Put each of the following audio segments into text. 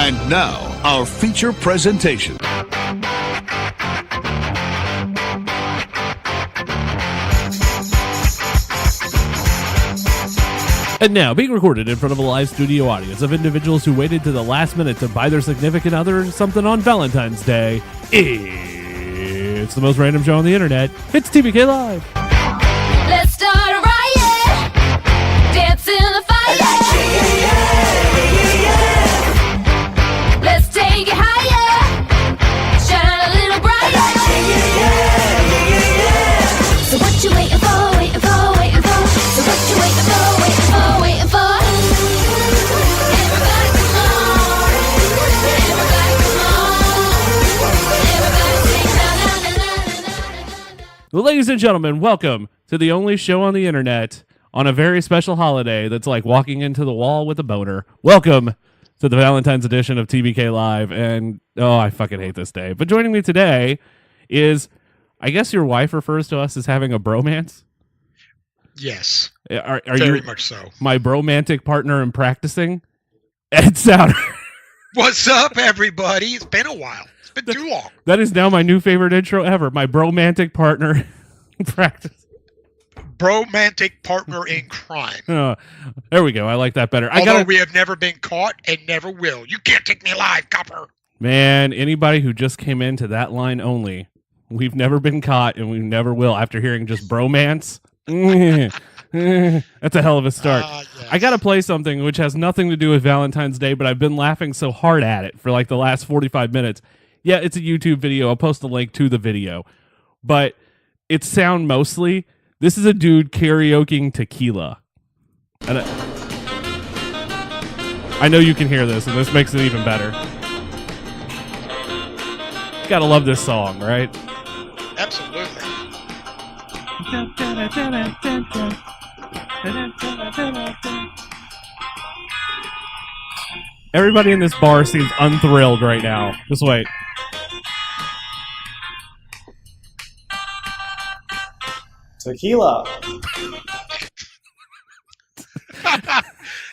And now, our feature presentation. And now, being recorded in front of a live studio audience of individuals who waited to the last minute to buy their significant other something on Valentine's Day, it's the most random show on the internet. It's TBK Live. Let's start a riot, dance in the fire. Let's take it higher, shine a little brighter. So what you waiting for, waiting for, waiting for? So what you waiting for, waiting for, waiting for? Everybody come on, everybody come on, everybody sing na na na na na na. Well, ladies and gentlemen, welcome to the only show on the internet on a very special holiday that's like walking into the wall with a boner. Welcome to the Valentine's edition of TBK Live. And, oh, I fucking hate this day. But joining me today is, I guess your wife refers to us as having a bromance? Yes, Are very you much so. my bromantic partner in practicing? Ed Sowder. What's up, everybody? It's been a while. It's been too long. That is now my new favorite intro ever. My bromantic partner in practice. Bromantic partner in crime. There we go. I like that better. Although we have never been caught and never will. You can't take me alive, copper. Man, anybody who just came into that line only, we've never been caught and we never will after hearing just bromance. That's a hell of a start. Yes. I got to play something which has nothing to do with Valentine's Day, but I've been laughing so hard at it for like the last 45 minutes. Yeah, it's a YouTube video. I'll post a link to the video. But it's sound mostly. This is a dude karaokeing tequila. And I know you can hear this, and this makes it even better. Gotta love this song, right? Absolutely. Everybody in this bar seems unthrilled right now. Just wait. Tequila.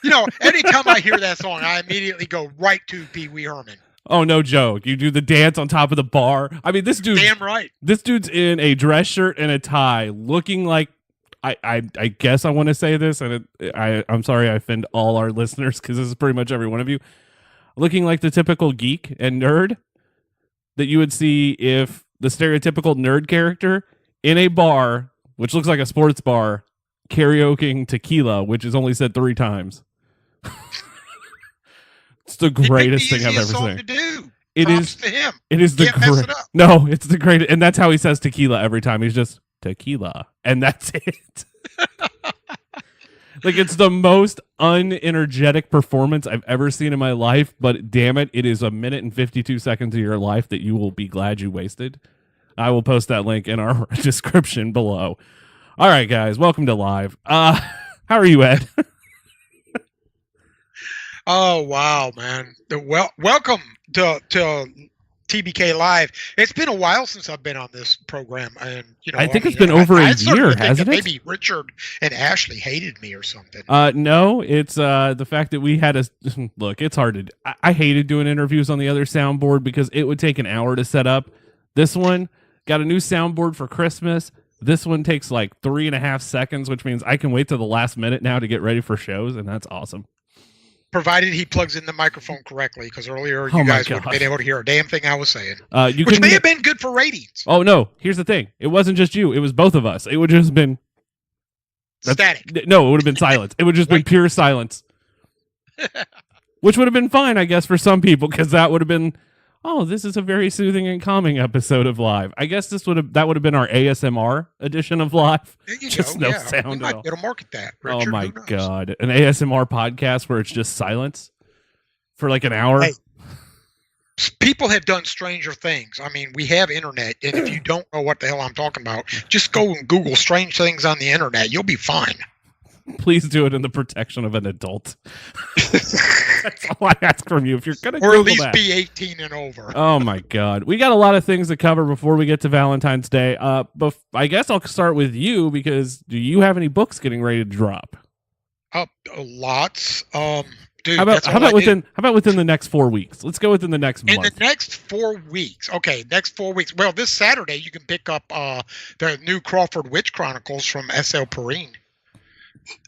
You know, anytime I hear that song, I immediately go right to Pee Wee Herman. Oh, no joke. You do the dance on top of the bar. I mean, this dude. Damn right. This dude's in a dress shirt and a tie, looking like. I guess I want to say this, and I'm sorry I offend all our listeners because this is pretty much every one of you. Looking like the typical geek and nerd that you would see if the stereotypical nerd character in a bar, which looks like a sports bar, karaokeing tequila, which is only said 3 times. It's the greatest thing I've ever seen. To do. It Props is to him. It is the Can't mess it up. No, it's the greatest, and that's how he says tequila every time. He's just tequila, and that's it. Like, it's the most unenergetic performance I've ever seen in my life, but damn it, it is a minute and 52 seconds of your life that you will be glad you wasted. I will post that link in our description below. All right, guys, welcome to Live. How are you, Ed? Oh, wow, man. Welcome to TBK Live. It's been a while since I've been on this program, and I think it's been over a year, hasn't it? Maybe Richard and Ashley hated me or something. No, it's the fact that we had look. It's hard to. I hated doing interviews on the other soundboard because it would take an hour to set up. This one got a new soundboard for Christmas. This one takes like 3.5 seconds, which means I can wait till the last minute now to get ready for shows, and that's awesome. Provided he plugs in the microphone correctly, because earlier you guys wouldn't have been able to hear a damn thing I was saying. Which may have been good for ratings. Oh, no. Here's the thing. It wasn't just you. It was both of us. It would just been... Static. No, it would have been silence. It would just been pure silence. Which would have been fine, I guess, for some people, because that would have been... Oh, this is a very soothing and calming episode of Live. I guess that would have been our ASMR edition of Live. Just no sound at all. It'll market that, Richard. Oh my God. An ASMR podcast where it's just silence for like an hour. Hey, people have done stranger things. I mean, we have internet, and if you don't know what the hell I'm talking about, just go and Google strange things on the internet. You'll be fine. Please do it in the protection of an adult. That's all I ask from you. If you're going to Or Google at least that. be 18 and over. Oh, my God. We got a lot of things to cover before we get to Valentine's Day. But I guess I'll start with you because do you have any books getting ready to drop? Lots. dude. How about that's all I do. how about within the next 4 weeks? Let's go within the next In month. the next 4 weeks. Okay, next 4 weeks. Well, this Saturday you can pick up the new Crawford Witch Chronicles from S.L. Perrine.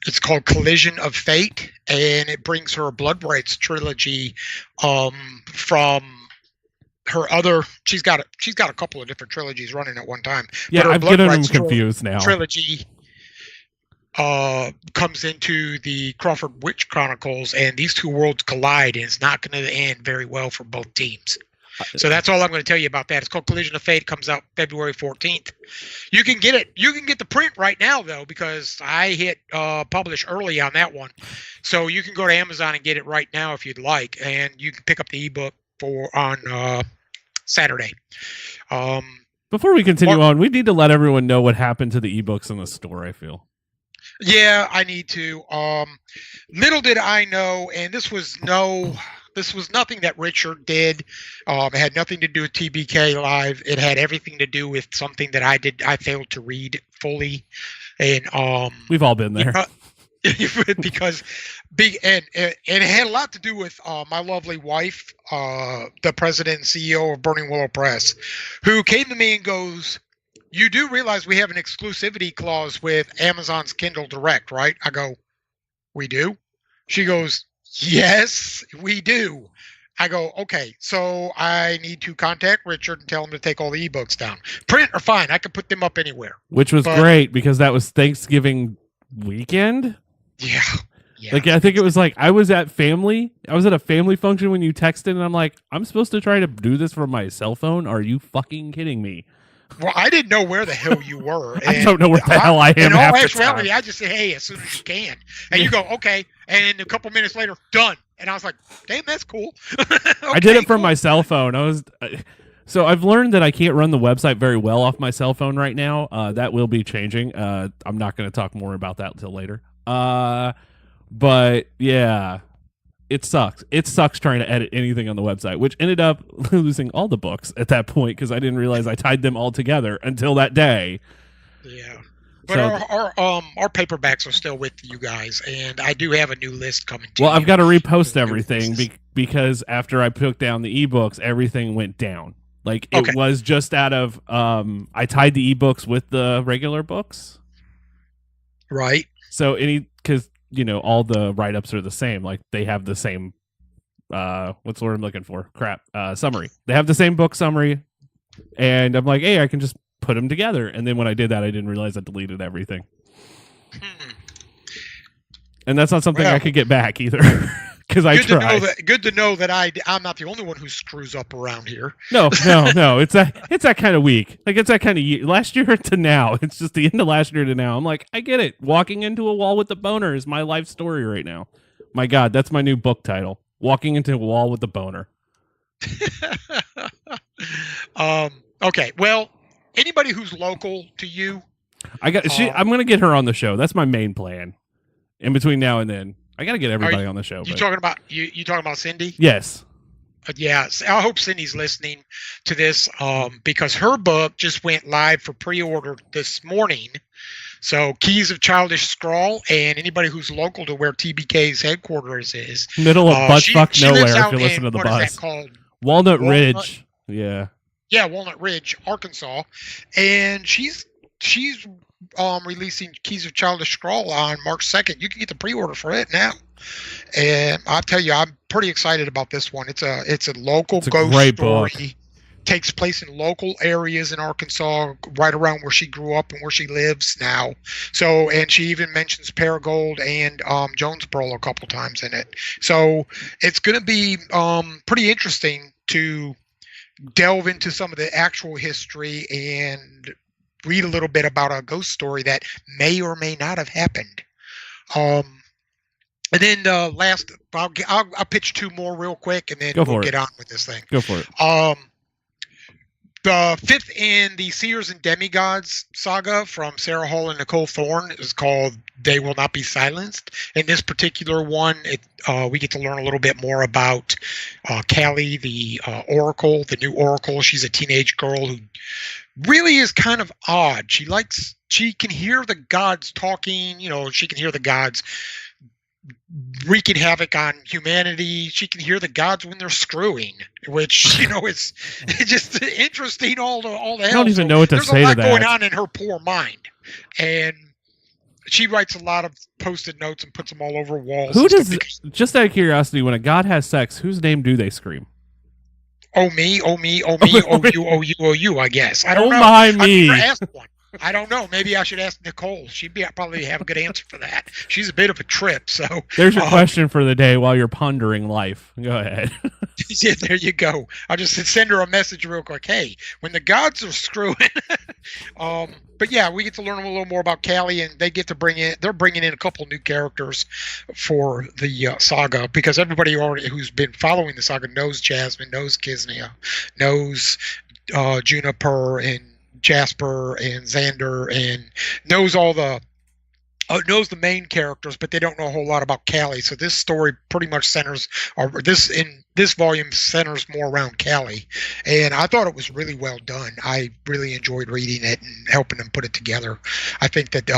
It's called Collision of Fate, and it brings her Blood Rights trilogy from her other. She's got a couple of different trilogies running at one time. Yeah, but her I'm Blood getting them Rights confused now. trilogy comes into the Crawford Witch Chronicles, and these two worlds collide, and it's not going to end very well for both teams. So that's all I'm going to tell you about that. It's called Collision of Fate. It comes out February 14th. You can get it. You can get the print right now, though, because I hit publish early on that one. So you can go to Amazon and get it right now if you'd like, and you can pick up the ebook on Saturday. Before we continue on, we need to let everyone know what happened to the ebooks in the store, I feel. Yeah, I need to. Little did I know, and this was nothing that Richard did. It had nothing to do with TBK Live. It had everything to do with something that I did. I failed to read fully, and We've all been there. because it had a lot to do with my lovely wife, the president and CEO of Burning Willow Press, who came to me and goes, "You do realize we have an exclusivity clause with Amazon's Kindle Direct, right?" I go, "We do?" She goes, "Yes, we do." I go, "Okay, so I need to contact Richard and tell him to take all the ebooks down. Print are fine. I can put them up anywhere." Which was great because that was Thanksgiving weekend. Yeah. Like, I think it was like I was at a family function when you texted, and I'm like, I'm supposed to try to do this from my cell phone? Are you fucking kidding me? Well, I didn't know where the hell you were. I don't know where the hell I am. In all half the actuality, time. I just said, "Hey, as soon as you can," and you go, "Okay," and a couple minutes later, done. And I was like, "Damn, that's cool." I did it from my cell phone. So I've learned that I can't run the website very well off my cell phone right now. That will be changing. I'm not going to talk more about that until later. But yeah, it sucks. It sucks trying to edit anything on the website, which ended up losing all the books at that point because I didn't realize I tied them all together until that day. Yeah. But our paperbacks are still with you guys, and I do have a new list coming to Well, you. I've got to repost everything because after I took down the ebooks, everything went down. Like, it was just out of I tied the ebooks with the regular books. Right. So because all the write-ups are the same. Like, they have the same what's the word I'm looking for? Summary. They have the same book summary, and I'm like, hey, I can just put them together. And then when I did that, I didn't realize I deleted everything. And that's not something I could get back either. Because I tried. Good to know that I'm not the only one who screws up around here. No. It's that kind of week. Like, it's that kind of year. Last year to now. It's just the end of last year to now. I'm like, I get it. Walking into a wall with the boner is my life story right now. My God, that's my new book title. Walking into a wall with the boner. Okay. Well, anybody who's local to you, I'm gonna get her on the show. That's my main plan. In between now and then, I gotta get everybody on the show. You talking about Cindy? Yes. Yeah, I hope Cindy's listening to this because her book just went live for pre-order this morning. So, Keys of Childish Scrawl, and anybody who's local to where TBK's headquarters is. Middle of buttfuck nowhere if you listen to the what bus. Is that called? Walnut Ridge. Yeah. Yeah, Walnut Ridge, Arkansas. And she's releasing Keys of Childish Scrawl on March 2nd. You can get the pre-order for it now. And I'll tell you, I'm pretty excited about this one. It's a local ghost story. Book. Takes place in local areas in Arkansas, right around where she grew up and where she lives now. So, and she even mentions Paragould and Jonesboro a couple times in it. So it's going to be pretty interesting to delve into some of the actual history and read a little bit about a ghost story that may or may not have happened. And then last, I'll pitch two more real quick, and then we'll get on with this thing. Go for it. The fifth in the Seers and Demigods saga from Sarah Hall and Nicole Thorne is called They Will Not Be Silenced. In this particular one, we get to learn a little bit more about Callie, the Oracle, the new Oracle. She's a teenage girl who really is kind of odd. She can hear the gods talking, she can hear the gods wreaking havoc on humanity. She can hear the gods when they're screwing, which is it's just interesting. All the hell. I don't even know what to say to There's a lot that. going on in her poor mind, and she writes a lot of post-it notes and puts them all over walls. Who and does? stuff because, Just out of curiosity, when a god has sex, whose name do they scream? oh me, oh me, oh me, oh you, oh you, oh you. I guess I don't Oh know. my I've me. never asked one. I don't know. Maybe I should ask Nicole. She'd probably have a good answer for that. She's a bit of a trip. So There's your question for the day while you're pondering life. Go ahead. yeah, there you go. I'll just send her a message real quick. Hey, when the gods are screwing. But yeah, we get to learn a little more about Callie, and they get to they're bringing in a couple new characters for the saga, because everybody already who's been following the saga knows Jasmine, knows Kisnea, knows Juniper and Jasper and Xander, and knows all the knows the main characters, but they don't know a whole lot about Callie. So this story pretty much centers, or this volume centers more around Callie, and I thought it was really well done. I really enjoyed reading it and helping them put it together. I think that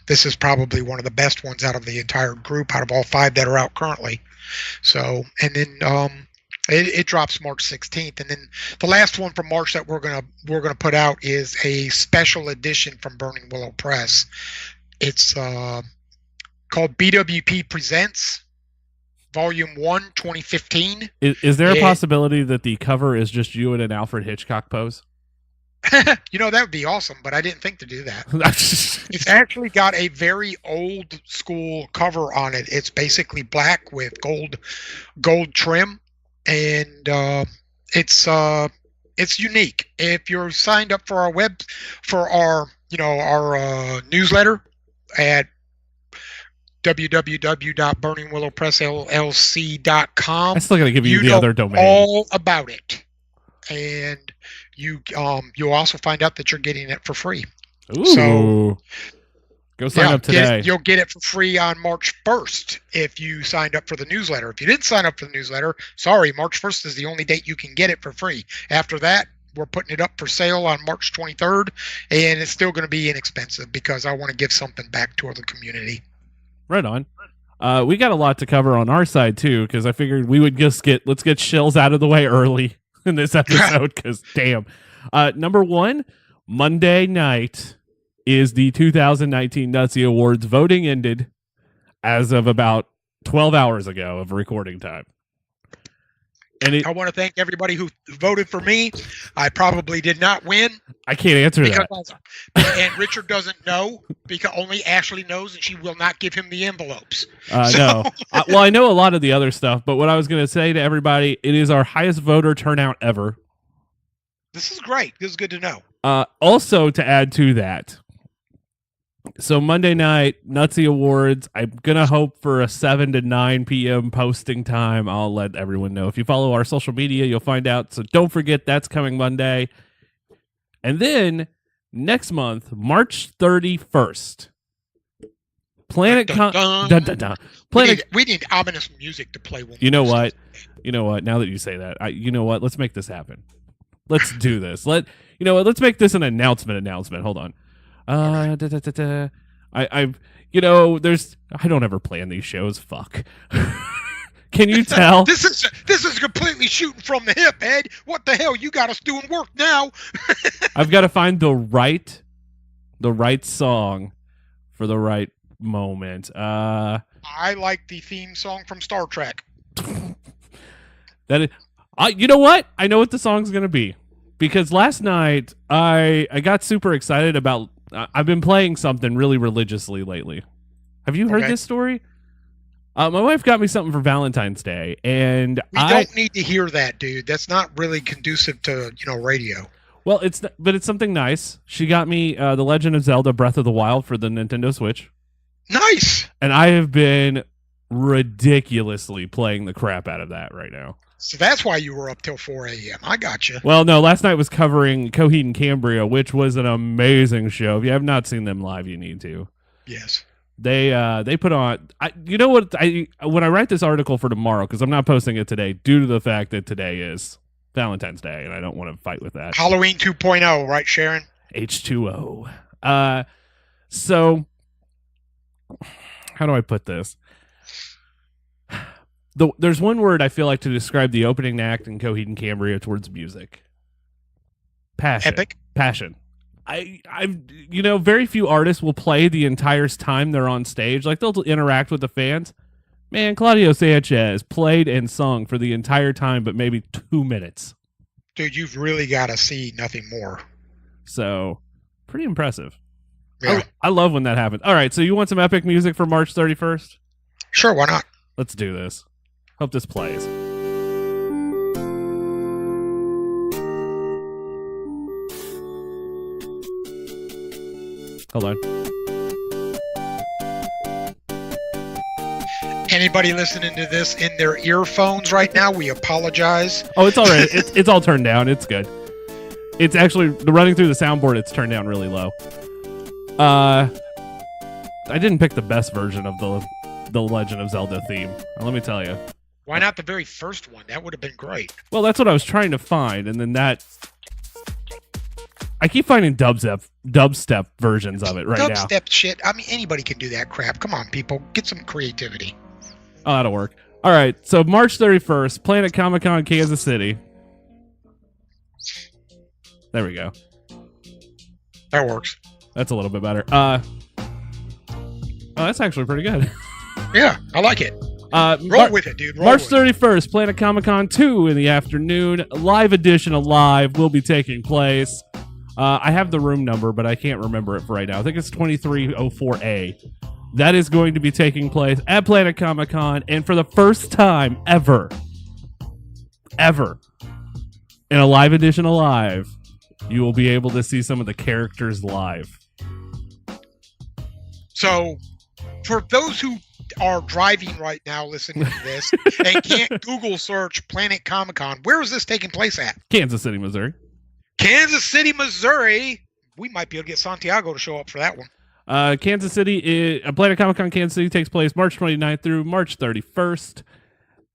this is probably one of the best ones out of the entire group, out of all 5 that are out currently. So, and then it drops March 16th, and then the last one from March that we're gonna put out is a special edition from Burning Willow Press. It's called BWP Presents, Volume 1, 2015. Is there a possibility that the cover is just you in an Alfred Hitchcock pose? That would be awesome, but I didn't think to do that. It's actually got a very old school cover on it. It's basically black with gold trim, and it's unique. If you're signed up for our newsletter at www.burningwillowpressllc.com, I still gotta give you the know other domain. all about it, and you'll also find out that you're getting it for free. Ooh. So go sign up today. You'll get it for free on March 1st if you signed up for the newsletter. If you didn't sign up for the newsletter, sorry, March 1st is the only date you can get it for free. After that, we're putting it up for sale on March 23rd, and it's still going to be inexpensive because I want to give something back to the community. Right on. We got a lot to cover on our side too, because I figured we would let's get Shills out of the way early in this episode, because damn. Number 1, Monday night is the 2019 Nutsy Awards. Voting ended as of about 12 hours ago of recording time. And I want to thank everybody who voted for me. I probably did not win. I can't answer that. And Richard doesn't know, because only Ashley knows, and she will not give him the envelopes. No. Well, I know a lot of the other stuff, but what I was going to say to everybody, it is our highest voter turnout ever. This is great. This is good to know. Also, to add to that, so Monday night, Nutsy Awards, I'm going to hope for a 7 to 9 p.m. posting time. I'll let everyone know. If you follow our social media, you'll find out. So don't forget, that's coming Monday. And then next month, March 31st, Planet We need ominous music to play. When You know what? Now that you say that, let's make this happen. Let's do this. Let's make this an announcement. Hold on. I don't ever plan these shows. Fuck. Can you tell? This is completely shooting from the hip, Ed. What the hell? You got us doing work now. I've got to find the right song for the right moment. I like the theme song from Star Trek. You know what? I know what the song's gonna be, because last night I got super excited about. I've been playing something really religiously lately. Have you heard this story? My wife got me something for Valentine's Day, and we don't need to hear that, dude. That's not really conducive to radio. Well, it's something nice. She got me The Legend of Zelda: Breath of the Wild for the Nintendo Switch. Nice. And I have been ridiculously playing the crap out of that right now. So that's why you were up till 4 a.m. I got you. Well, no, last night was covering Coheed and Cambria, which was an amazing show. If you have not seen them live, you need to. Yes. They put on. When I write this article for tomorrow, because I'm not posting it today due to the fact that today is Valentine's Day, and I don't want to fight with that. Halloween 2.0, right, Sharon? H2O. So how do I put this? There's one word I feel like to describe the opening act in Coheed and Cambria towards music. Passion. Epic. Passion. Very few artists will play the entire time they're on stage. Like, they'll interact with the fans. Man, Claudio Sanchez played and sung for the entire time, but maybe 2 minutes. Dude, you've really got to see nothing more. So, pretty impressive. Yeah. I love when that happens. All right, so you want some epic music for March 31st? Sure, why not? Let's do this. Hope this plays. Hold on. Anybody listening to this in their earphones right now, we apologize. Oh, it's all right. It's all turned down. It's good. It's actually running through the soundboard. It's turned down really low. I didn't pick the best version of the Legend of Zelda theme. Let me tell you. Why not the very first one? That would have been great. Well, that's what I was trying to find, and then I keep finding dubstep versions of it right now. Dubstep shit. I mean, anybody can do that crap. Come on, people. Get some creativity. Oh, that'll work. All right, so March 31st, Planet Comic-Con, Kansas City. There we go. That works. That's a little bit better. Oh, that's actually pretty good. Yeah, I like it. Roll with it, dude. March 31st, Planet Comic-Con 2 in the afternoon. Live edition of Live will be taking place. I have the room number, but I can't remember it for right now. I think it's 2304A. That is going to be taking place at Planet Comic-Con, and for the first time ever, in a live edition of Live, you will be able to see some of the characters live. So, for those who are driving right now listening to this and can't Google search Planet Comic-Con, where is this taking place at? Kansas City, Missouri. Kansas City, Missouri. We might be able to get Santiago to show up for that one. Kansas City, Planet Comic-Con Kansas City takes place March 29th through March 31st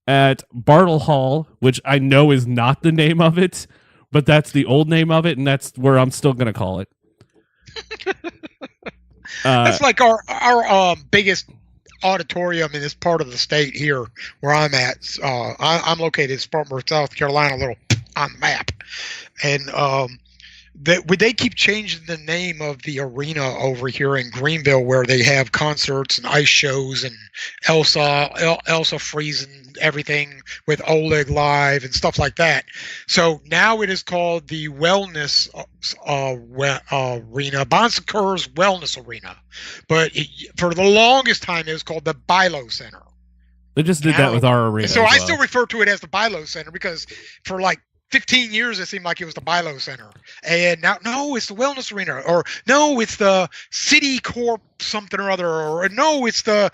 at Bartle Hall, which I know is not the name of it, but that's the old name of it, and that's where I'm still going to call it. That's like our biggest auditorium in this part of the state here where I'm at. I'm located in Spartanburg, South Carolina, a little on the map. And they keep changing the name of the arena over here in Greenville, where they have concerts and ice shows and Elsa freezing everything with Oleg Live and stuff like that. So now it is called the Wellness Arena, Bon Secours Wellness Arena. But for the longest time, it was called the Bilo Center. They just did that with our arena. So I still refer to it as the Bilo Center because for like 15 years, it seemed like it was the Bilo Center. And now, no, it's the Wellness Arena. Or, no, it's the City Corp something or other. Or, no, it's the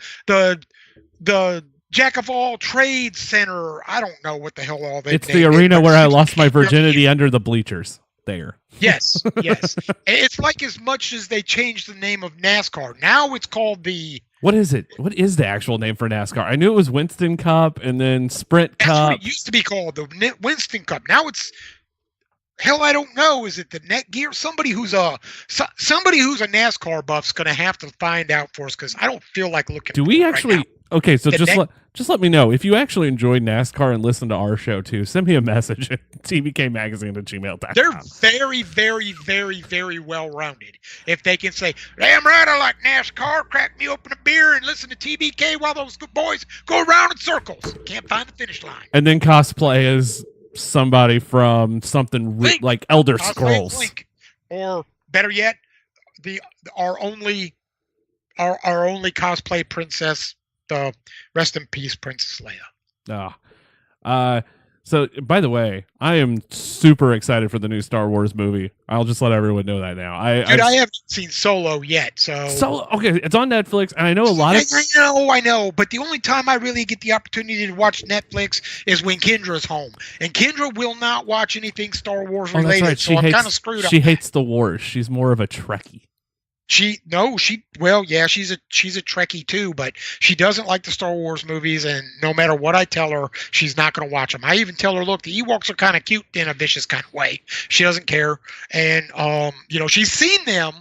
Jack of All Trades Center. I don't know what the hell all they. It's the arena where I lost my virginity under the bleachers. There. Yes. It's like as much as they changed the name of NASCAR. Now it's called the... What is it? What is the actual name for NASCAR? I knew it was Winston Cup and then Sprint Cup. That's what it used to be called, the Winston Cup. Now it's... Hell, I don't know. Is it the Netgear? Somebody who's a NASCAR buff's going to have to find out for us because I don't feel like looking. Do we actually? Right okay, so just let me know if you actually enjoy NASCAR and listen to our show too. Send me a message at tbkmagazine@gmail.com. They're very, very, very, very well rounded. If they can say, "Damn right, I like NASCAR. Crack me open a beer and listen to TBK while those good boys go around in circles. Can't find the finish line." And then cosplay as somebody from something like Elder Scrolls, Link. Or better yet, our only cosplay princess, the rest in peace Princess Leia. So by the way, I am super excited for the new Star Wars movie. I'll just let everyone know that now. I haven't seen Solo yet, so okay, it's on Netflix, and I know a lot of. I know, but the only time I really get the opportunity to watch Netflix is when Kendra's home, and Kendra will not watch anything Star Wars related. That's right. So I'm kind of screwed up. She hates the wars. She's more of a Trekkie. She's a Trekkie too, but she doesn't like the Star Wars movies, and no matter what I tell her, she's not going to watch them. I even tell her, look, the Ewoks are kind of cute in a vicious kind of way. She doesn't care, and she's seen them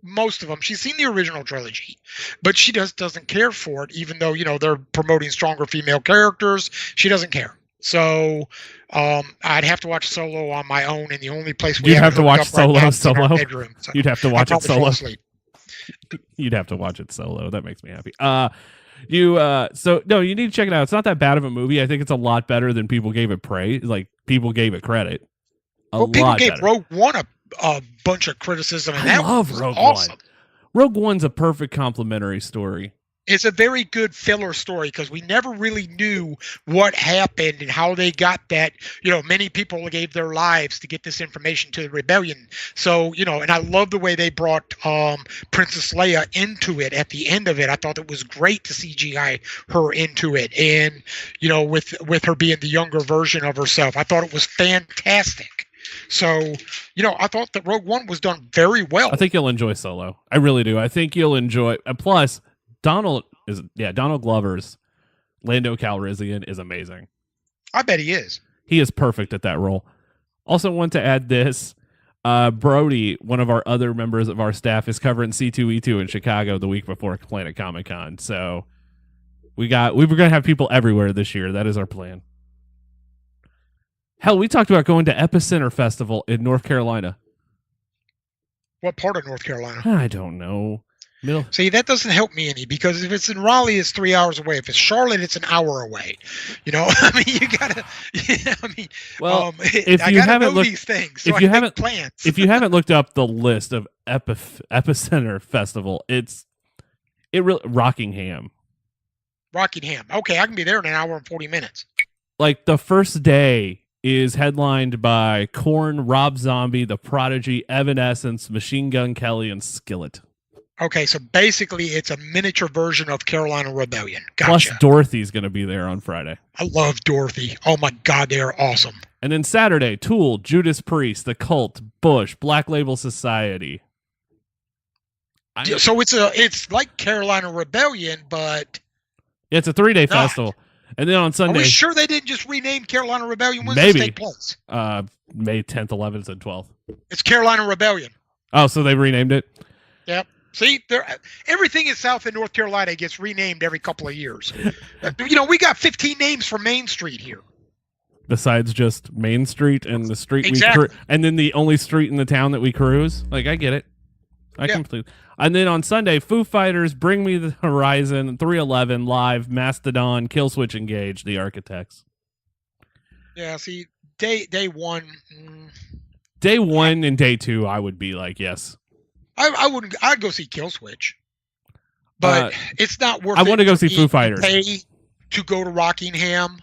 most of them. She's seen the original trilogy, but she doesn't care for it, even though, they're promoting stronger female characters. She doesn't care. So I'd have to watch Solo on my own, and the only place You'd have to watch Solo solo. Bedroom, so You'd have to watch it solo. You'd have to watch it solo. That makes me happy. So no, you need to check it out. It's not that bad of a movie. I think it's a lot better than people gave it praise. Like people gave it credit. People gave Rogue One a bunch of criticism, and I that love was Rogue awesome. One. Rogue One's a perfect complimentary story. It's a very good filler story because we never really knew what happened and how they got that. Many people gave their lives to get this information to the rebellion. So, and I love the way they brought Princess Leia into it at the end of it. I thought it was great to CGI her into it. And, with her being the younger version of herself, I thought it was fantastic. So, I thought that Rogue One was done very well. I think you'll enjoy Solo. I really do. I think you'll enjoy. Plus, Donald Glover's Lando Calrissian is amazing. I bet he is. He is perfect at that role. Also, want to add this: Brody, one of our other members of our staff, is covering C2E2 in Chicago the week before Planet Comic Con. So we were going to have people everywhere this year. That is our plan. Hell, we talked about going to Epicenter Festival in North Carolina. What part of North Carolina? I don't know. Middle. See, that doesn't help me any because if it's in Raleigh, it's 3 hours away. If it's Charlotte, it's an hour away. You gotta. Well, if you haven't looked these things, so if you I haven't make plans. if you haven't looked up the list of Epicenter Festival, Rockingham. Rockingham. Okay, I can be there in an hour and 40 minutes. Like the first day is headlined by Korn, Rob Zombie, The Prodigy, Evanescence, Machine Gun Kelly, and Skillet. Okay, so basically it's a miniature version of Carolina Rebellion. Gotcha. Plus Dorothy's going to be there on Friday. I love Dorothy. Oh my God, they are awesome. And then Saturday, Tool, Judas Priest, The Cult, Bush, Black Label Society. So it's like Carolina Rebellion, but it's a 3-day festival. And then on Sunday, are we sure they didn't just rename Carolina Rebellion? When maybe. Does this take place? May 10th, 11th, and 12th. It's Carolina Rebellion. Oh, so they renamed it? Yep. See, everything in South and North Carolina gets renamed every couple of years. We got 15 names for Main Street here. Besides just Main Street and the street exactly. and then the only street in the town that we cruise. Like, I get it. I completely. And then on Sunday, Foo Fighters, Bring Me the Horizon, 311 Live, Mastodon, Killswitch Engage, The Architects. Yeah, see, day one. Day one and day two, I would be like, yes. I wouldn't. I'd go see Killswitch, but it's not worth. I want to go see Foo Fighters. Pay to go to Rockingham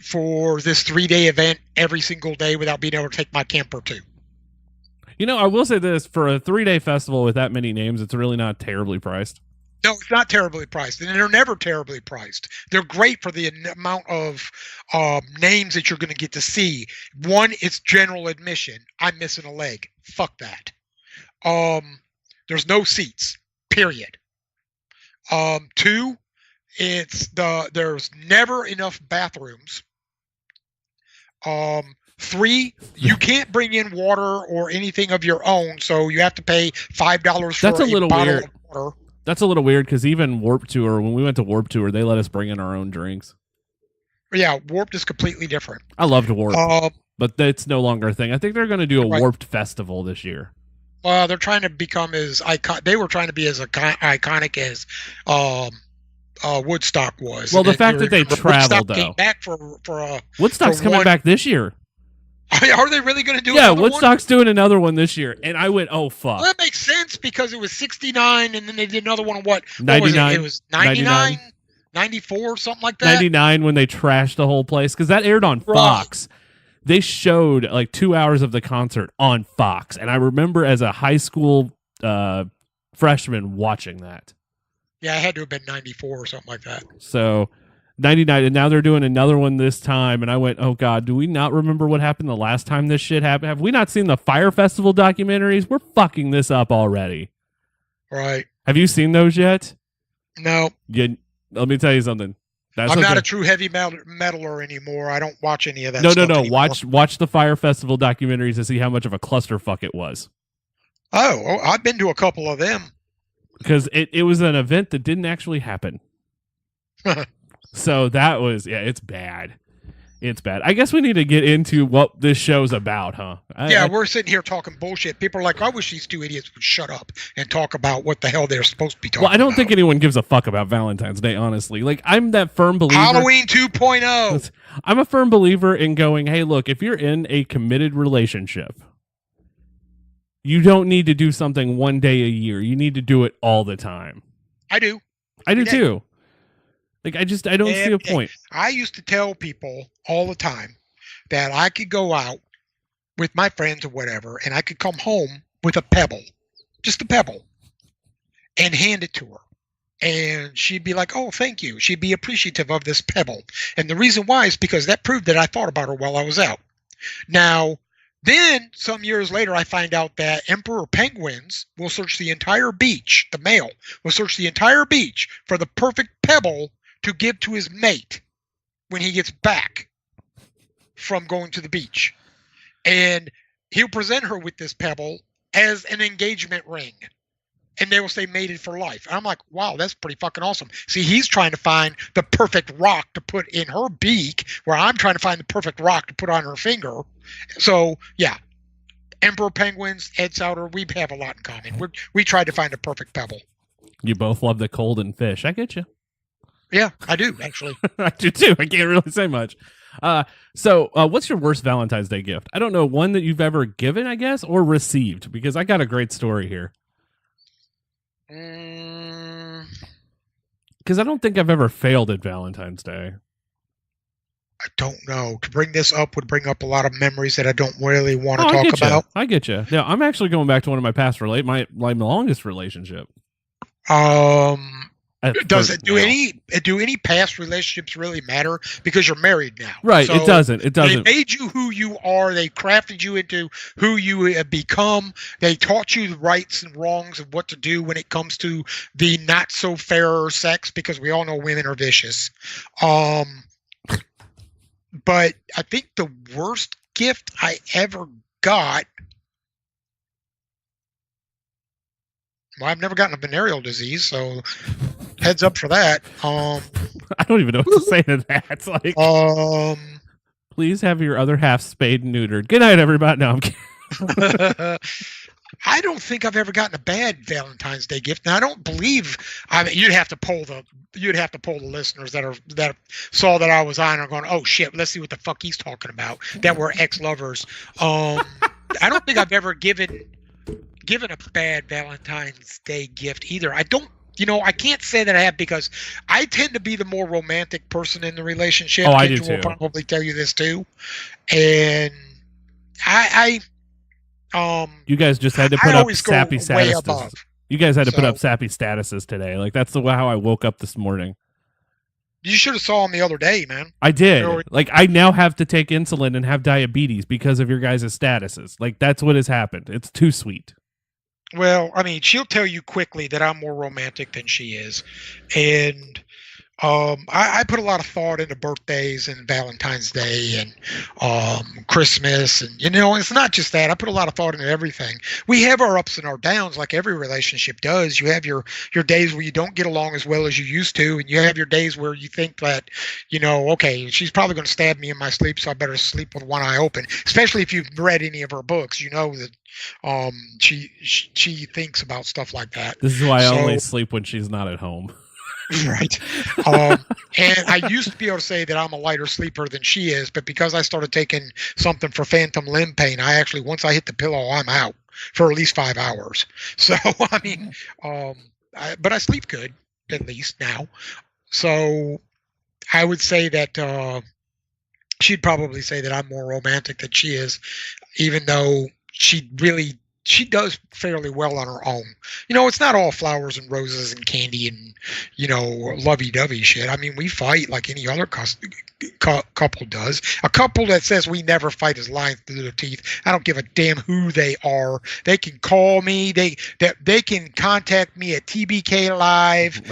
for this 3-day event every single day without being able to take my camper too. I will say this: for a 3-day festival with that many names, it's really not terribly priced. No, it's not terribly priced, and they're never terribly priced. They're great for the amount of names that you're going to get to see. One, it's general admission. I'm missing a leg. Fuck that. There's no seats. Period. 2, there's never enough bathrooms. 3, you can't bring in water or anything of your own, so you have to pay $5 for That's a little bottle weird. of water. That's a little weird because even Warped Tour, when we went to Warped Tour, they let us bring in our own drinks. Yeah, Warped is completely different. I loved Warped, but that's no longer a thing. I think they're going to do a Warped festival this year. Well, they're trying to become as they were trying to be as iconic as Woodstock was. Well, the fact that they traveled, though. Came back for Woodstock's coming back this year. Are they really going to do? Yeah, Woodstock's doing another one this year, and I went, "Oh fuck!" Well, that makes sense because it was 69, and then they did another one on what? 99. It was 99, 94, something like that. 99 when they trashed the whole place because that aired on Fox. They showed like 2 hours of the concert on Fox, and I remember as a high school freshman watching that. Yeah, it had to have been 94 or something like that. So 99, and now they're doing another one this time, and I went, oh God, do we not remember what happened the last time this shit happened? Have we not seen the Fire Festival documentaries? We're fucking this up already. Right. Have you seen those yet? No. Let me tell you something. I'm not a true heavy metaler anymore. I don't watch any of that No. stuff anymore. Watch the Fire Festival documentaries to see how much of a clusterfuck it was. Oh, I've been to a couple of them. because it was an event that didn't actually happen. So that was, it's bad. It's bad. I guess we need to get into what this show's about, huh? We're sitting here talking bullshit. People are like, I wish these two idiots would shut up and talk about what the hell they're supposed to be talking about. Well, I don't think anyone gives a fuck about Valentine's Day, honestly. Like, I'm that firm believer. Halloween 2.0. I'm a firm believer in going, hey, look, if you're in a committed relationship, you don't need to do something one day a year. You need to do it all the time. I do. I do too. Like, I don't see a point. I used to tell people all the time that I could go out with my friends or whatever, and I could come home with a pebble, just a pebble, and hand it to her. And she'd be like, oh, thank you. She'd be appreciative of this pebble. And the reason why is because that proved that I thought about her while I was out. Now, then some years later, I find out that emperor penguins will search the entire beach. The male will search the entire beach for the perfect pebble to give to his mate when he gets back from going to the beach. And he'll present her with this pebble as an engagement ring. And they will say mated for life. And I'm like, wow, that's pretty fucking awesome. See, he's trying to find the perfect rock to put in her beak, where I'm trying to find the perfect rock to put on her finger. So, yeah. Emperor penguins, Ed Sowder, we have a lot in common. We tried to find a perfect pebble. You both love the cold and fish. I get you. Yeah, I do, actually. I do too. I can't really say much. So what's your worst Valentine's Day gift? I don't know, one that you've ever given, I guess, or received, because I got a great story here. Because I don't think I've ever failed at Valentine's Day. I don't know. To bring this up would bring up a lot of memories that I don't really want to talk about. I get you. Now, I'm actually going back to one of my past my longest relationship. Does it do any past relationships really matter? Because you're married now, right? So it doesn't. They made you who you are. They crafted you into who you have become. They taught you the rights and wrongs of what to do when it comes to the not so fair sex. Because we all know women are vicious. But I think the worst gift I ever got. Well, I've never gotten a venereal disease, so heads up for that. I don't even know what to say to that. It's like, please have your other half spayed and neutered. Good night, everybody. No, I'm kidding. I don't think I've ever gotten a bad Valentine's Day gift. Now, I don't believe. I mean, you'd have to poll the listeners that saw that I was on and are going, oh shit, let's see what the fuck he's talking about. That were ex-lovers. I don't think I've ever given a bad Valentine's Day gift either. I don't. I can't say that I have, because I tend to be the more romantic person in the relationship. Oh, I do too. Will probably tell you this too. And you guys just had to put up sappy statuses. Above. You guys had to put up sappy statuses today. Like, that's how I woke up this morning. You should have saw him the other day, man. I did. Like, I now have to take insulin and have diabetes because of your guys' statuses. Like, that's what has happened. It's too sweet. Well, I mean, she'll tell you quickly that I'm more romantic than she is. And I put a lot of thought into birthdays and Valentine's Day and Christmas. And, it's not just that. I put a lot of thought into everything. We have our ups and our downs like every relationship does. You have your days where you don't get along as well as you used to. And you have your days where you think that, okay, she's probably going to stab me in my sleep, so I better sleep with one eye open. Especially if you've read any of her books, you know that she thinks about stuff like that. This is why I only sleep when she's not at home. Right. And I used to be able to say that I'm a lighter sleeper than she is, but because I started taking something for phantom limb pain, once I hit the pillow, I'm out for at least 5 hours. So, I mean, but I sleep good, at least now. So I would say that she'd probably say that I'm more romantic than she is, even though she does fairly well on her own. It's not all flowers and roses and candy and, lovey-dovey shit. I mean, we fight like any other couple does. A couple that says we never fight is lying through their teeth. I don't give a damn who they are. They can call me. They can contact me at TBK Live.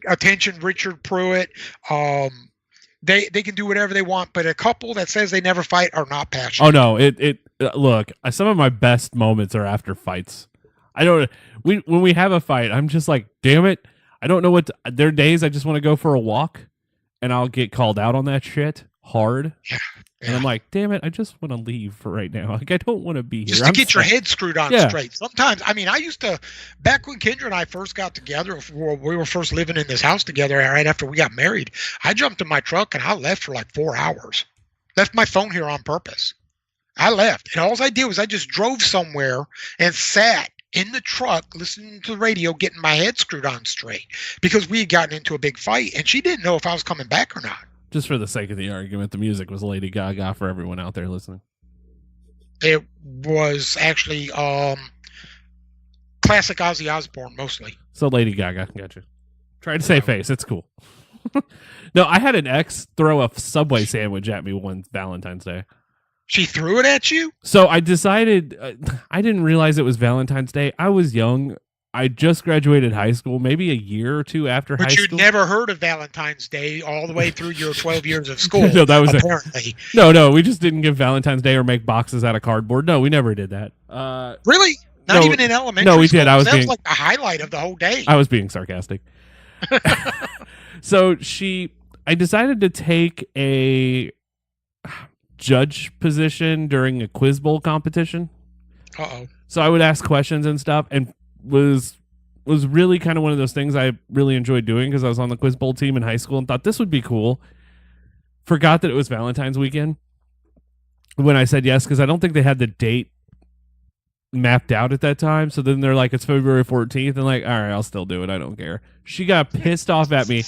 Attention, Richard Pruitt. They can do whatever they want, but a couple that says they never fight are not passionate. Oh no, Look, some of my best moments are after fights. I don't. When we have a fight, I'm just like, damn it. I don't know what. There are days I just want to go for a walk, and I'll get called out on that shit hard. Yeah. And I'm like, damn it, I just want to leave for right now. Like, I don't want to be here. Just to get your head screwed on Yeah. straight. Sometimes, I mean, I used to, back when Kendra and I first got together, we were first living in this house together right after we got married, I jumped in my truck and I left for like 4 hours. Left my phone here on purpose. I left. And all I did was I just drove somewhere and sat in the truck listening to the radio, getting my head screwed on straight because we had gotten into a big fight and she didn't know if I was coming back or not. Just for the sake of the argument, the music was Lady Gaga for everyone out there listening. It was actually classic Ozzy Osbourne mostly. So Lady Gaga, gotcha. Try to save face. It's cool. No, I had an ex throw a Subway sandwich at me one Valentine's Day. She threw it at you? So I decided, I didn't realize it was Valentine's Day. I was young. I just graduated high school, maybe a year or two after high But you'd school. never heard of Valentine's Day all the way through your 12 years of school. No, that was it. apparently. No, we just didn't give Valentine's Day or make boxes out of cardboard. No, we never did that. Really? Not No, even in elementary no, we school? did. I was That was being- like the highlight of the whole day. I was being sarcastic. So I decided to take a judge position during a quiz bowl competition. Uh-oh. So I would ask questions and stuff, and was really kind of one of those things I really enjoyed doing because I was on the quiz bowl team in high school and thought this would be cool. Forgot that it was Valentine's weekend when I said yes because I don't think they had the date mapped out at that time. So then they're like, it's February 14th, and like, all right, I'll still do it. I don't care. She got pissed off at me,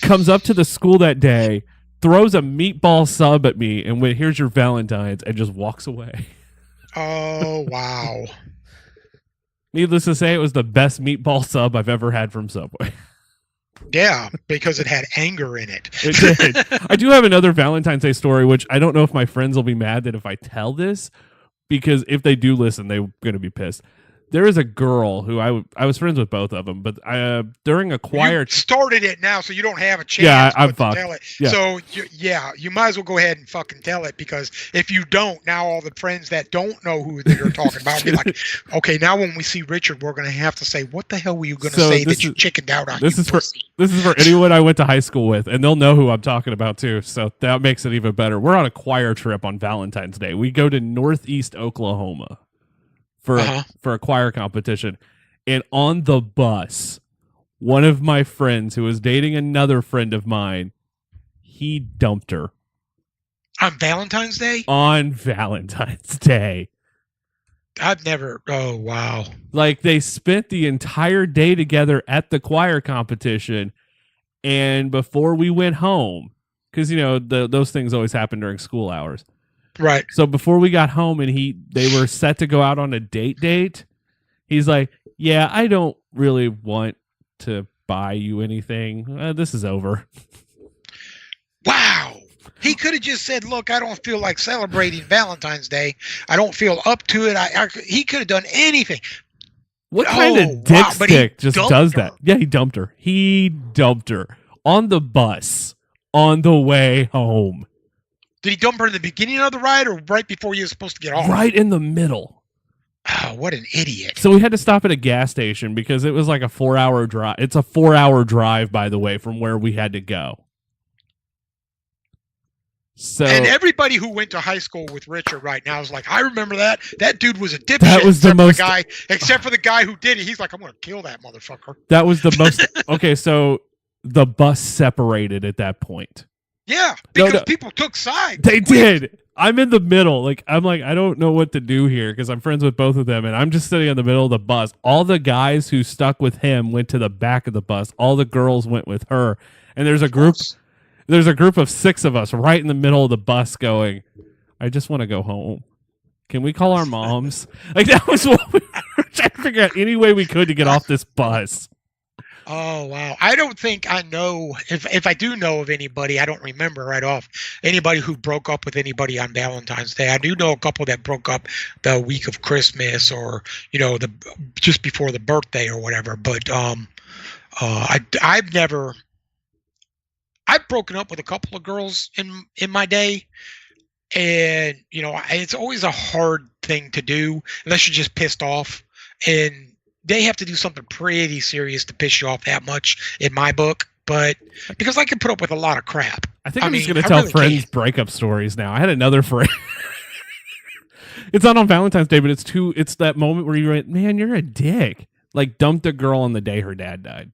comes up to the school that day, throws a meatball sub at me, and went, here's your Valentine's, and just walks away. Oh, wow. Needless to say, it was the best meatball sub I've ever had from Subway. Yeah, because it had anger in it. It did. I do have another Valentine's Day story, which I don't know if my friends will be mad that if I tell this, because if they do listen, they're going to be pissed. There is a girl who I was friends with both of them, but during a choir... You started it now, so you don't have a chance Yeah, I'm to fucked. tell it. Yeah. So, you might as well go ahead and fucking tell it, because if you don't, now all the friends that don't know who you're talking about will be like, okay, now when we see Richard, we're going to have to say, what the hell were you going to So say this that you is- chickened out on? This you is for pussy? anyone I went to high school with, and they'll know who I'm talking about too. So that makes it even better. We're on a choir trip on Valentine's Day. We go to Northeast Oklahoma for for a choir competition, and on the bus, one of my friends who was dating another friend of mine, he dumped her On Valentine's Day? on Valentine's Day. I've never. Oh, wow. Like, they spent the entire day together at the choir competition, and before we went home, because those things always happen during school hours. Right. So before we got home and they were set to go out on a date, he's like, yeah, I don't really want to buy you anything. This is over. Wow. He could have just said, look, I don't feel like celebrating Valentine's Day. I don't feel up to it. He could have done anything. What kind Oh, of dick wow, but he stick just dumped does her. that? Yeah, he dumped her. He dumped her on the bus on the way home. Did he dump her in the beginning of the ride or right before you were supposed to get off? Right in the middle. Oh, what an idiot. So we had to stop at a gas station because it was like a 4-hour drive. It's a 4-hour drive, by the way, from where we had to go. So And everybody who went to high school with Richard right now is like, I remember that. That dude was a dipshit. That was the most- Except for the guy who did it. He's like, I'm going to kill that motherfucker. that was the most. Okay, so the bus separated at that point. Yeah, No, because no. people took sides. They did. I'm in the middle. I'm like, I don't know what to do here because I'm friends with both of them, and I'm just sitting in the middle of the bus. All the guys who stuck with him went to the back of the bus. All the girls went with her, and there's a group of 6 of us right in the middle of the bus going, I just want to go home. Can we call our moms? Like, that was what we were trying to figure out any way we could to get off this bus. Oh, wow. I don't think I know. If I do know of anybody, I don't remember right off anybody who broke up with anybody on Valentine's Day. I do know a couple that broke up the week of Christmas or, just before the birthday or whatever. But I've broken up with a couple of girls in my day, And it's always a hard thing to do unless you're just pissed off, and they have to do something pretty serious to piss you off that much in my book. But because I can put up with a lot of crap. I think I'm just mean, going to I tell really friends can. breakup stories now. I had another friend. It's not on Valentine's Day, but it's that moment where you went, man, you're a dick. Like, dumped a girl on the day her dad died.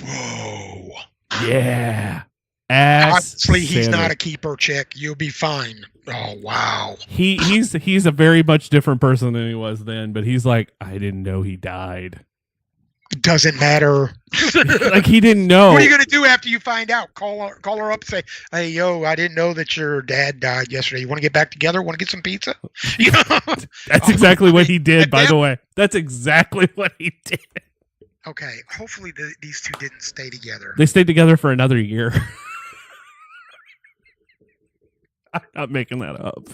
Whoa. Yeah. Ass Obviously, he's Sandwich. not a keeper chick. You'll be fine. Oh, wow. He's a very much different person than he was then, but he's like, I didn't know he died. Doesn't matter. Like, he didn't know. What are you gonna do after you find out? Call her up and say, "Hey, yo, I didn't know that your dad died yesterday. You want to get back together? Want to get some pizza?" That's exactly what he did, And by then- the way. That's exactly what he did. Okay, hopefully these two didn't stay together. They stayed together for another year. I'm not making that up.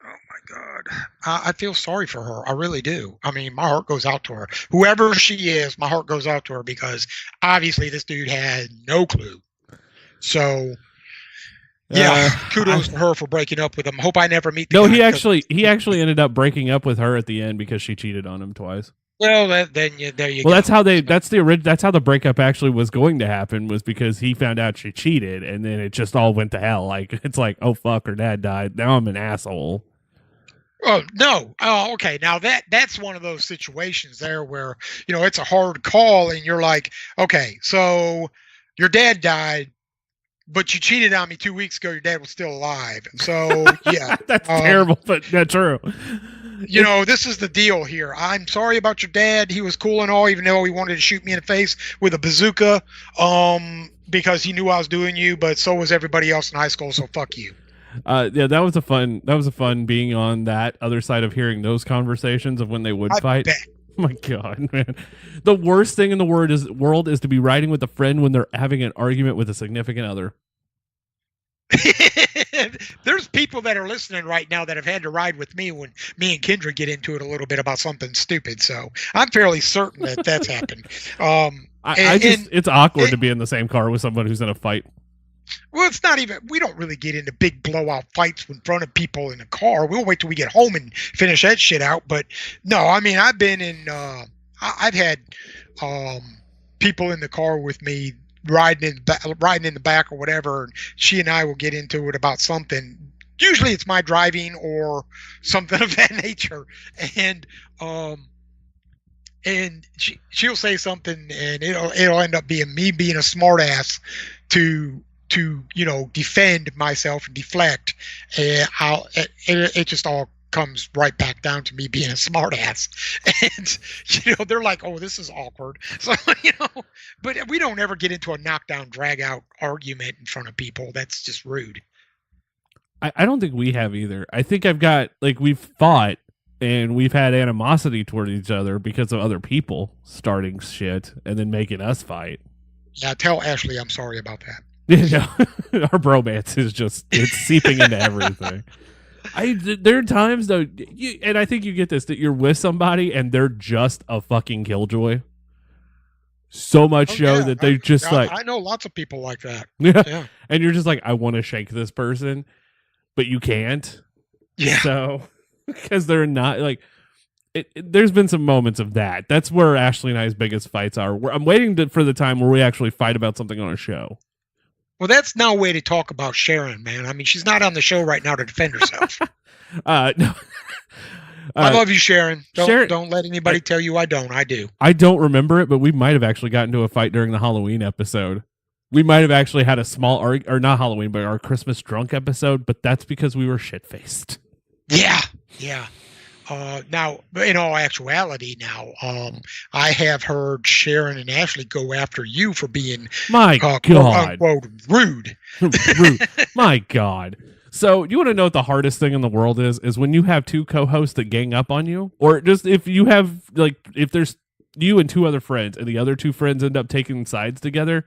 Oh my God, I feel sorry for her. I really do. I mean, my heart goes out to her. Whoever she is, my heart goes out to her because obviously this dude had no clue. So. Yeah, kudos to her for breaking up with him. Hope I never meet. The No, guy, he actually ended up breaking up with her at the end because she cheated on him twice. Well, there you go. Well, that's how the breakup actually was going to happen, was because he found out she cheated, and then it just all went to hell. Like, it's like, oh fuck, her dad died. Now I'm an asshole. Oh no. Oh, okay. Now that's one of those situations there where it's a hard call, and you're like, okay, so your dad died, but you cheated on me 2 weeks ago. Your dad was still alive. So yeah, That's terrible, but that's true. this is the deal here. I'm sorry about your dad. He was cool and all, even though he wanted to shoot me in the face with a bazooka, because he knew I was doing you. But so was everybody else in high school. So fuck you. Yeah, that was a fun being on that other side of hearing those conversations of when they would I fight. bet. Oh my God, man. The worst thing in the world is to be riding with a friend when they're having an argument with a significant other. There's people that are listening right now that have had to ride with me when me and Kendra get into it a little bit about something stupid. So I'm fairly certain that that's happened. It's awkward to be in the same car with someone who's in a fight. Well, it's not even. We don't really get into big blowout fights in front of people in a car. We'll wait till we get home and finish that shit out. But no, I mean, I've been in. I've had people in the car with me riding in the back or whatever. And she and I will get into it about something. Usually, it's my driving or something of that nature, and she'll say something, and it'll end up being me being a smartass to defend myself and deflect, and it just all comes right back down to me being a smartass. And they're like, oh, this is awkward. So but we don't ever get into a knockdown drag out argument in front of people. That's just rude. I don't think we have either. I think we've fought and we've had animosity toward each other because of other people starting shit and then making us fight. Yeah, tell Ashley I'm sorry about that. Our bromance is it's seeping into everything. There are times though, and I think you get this, that you're with somebody and they're just a fucking killjoy. So much that they just I know lots of people like that. Yeah. And you're just like, I want to shake this person, but you can't. Yeah. So because they're not like. There's been some moments of that. That's where Ashley and I's biggest fights are. I'm waiting for the time where we actually fight about something on a show. Well, that's no way to talk about Sharon, man. I mean, she's not on the show right now to defend herself. No. I love you, Sharon. Sharon- Don't let anybody tell you I don't. I do. I don't remember it, but we might have actually gotten into a fight during the Halloween episode. We might have actually had a small or not Halloween, but our Christmas drunk episode, but that's because we were shit-faced. Yeah. Yeah. Now, in all actuality, I have heard Sharon and Ashley go after you for being My quote God. unquote rude. Rude. My God. So you want to know what the hardest thing in the world is when you have two co-hosts that gang up on you, or just if you have if there's you and two other friends and the other two friends end up taking sides together.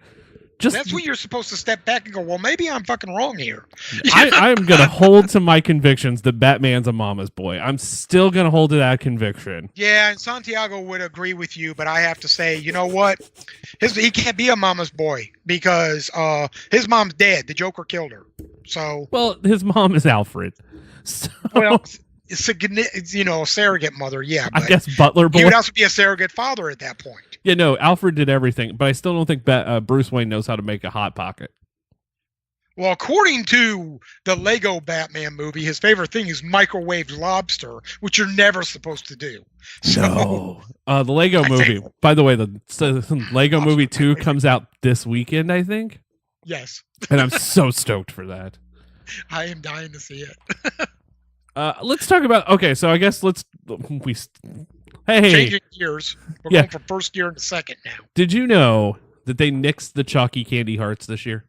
That's when you're supposed to step back and go, well, maybe I'm fucking wrong here. I am going to hold to my convictions that Batman's a mama's boy. I'm still going to hold to that conviction. Yeah, and Santiago would agree with you, but I have to say, you know what? He can't be a mama's boy because his mom's dead. The Joker killed her. So, Well, his mom is Alfred. So, well, it's, surrogate mother, yeah. I But guess Butler he boy. would also be a surrogate father at that point. Yeah, no, Alfred did everything, but I still don't think Bruce Wayne knows how to make a Hot Pocket. Well, according to the Lego Batman movie, his favorite thing is microwaved lobster, which you're never supposed to do. So, No. The Lego I movie. think- By the way, the Lego Movie 2 Lego. comes out this weekend, I think. yes, And I'm so stoked for that. I am dying to see it. Let's talk about. Okay, so I guess Hey, Changing gears. We're Yeah. going from first gear into second now. did you know that they nixed the chalky candy hearts this year?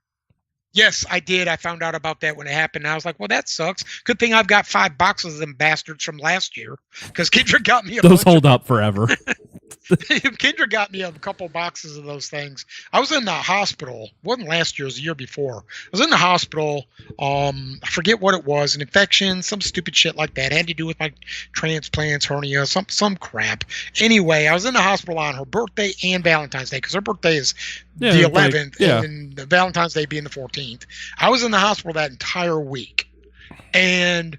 Yes, I did. I found out about that when it happened. I was like, well, that sucks. Good thing I've got 5 boxes of them bastards from last year because Kendra got me a Those bunch hold up forever. Kendra got me a couple boxes of those things. I was in the hospital. Wasn't last year, it was the year before. I was in the hospital. I forget what it was, an infection, some stupid shit like that. It had to do with my transplants, hernia, some crap. Anyway, I was in the hospital on her birthday and Valentine's Day because her birthday is Yeah, the it's like- 11th yeah. and the Valentine's Day being the 14th. I was in the hospital that entire week. And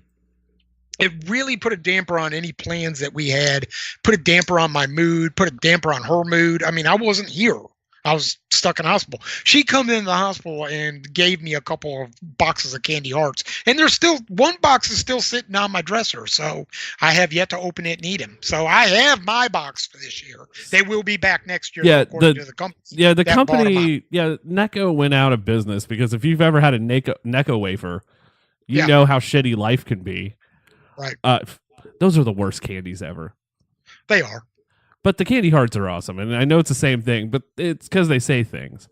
it really put a damper on any plans that we had, put a damper on my mood, put a damper on her mood. I mean, I wasn't here. I was stuck in the hospital. She come in the hospital and gave me a couple of boxes of candy hearts. And there's still, one box is still sitting on my dresser. So I have yet to open it and eat them. So I have my box for this year. They will be back next year. Yeah, according to the company. Yeah, the that bought 'em company, Necco went out of business because if you've ever had a Necco wafer, you Yeah. know how shitty life can be. Right. Those are the worst candies ever. They are. But the candy hearts are awesome, and I know it's the same thing, but it's because they say things.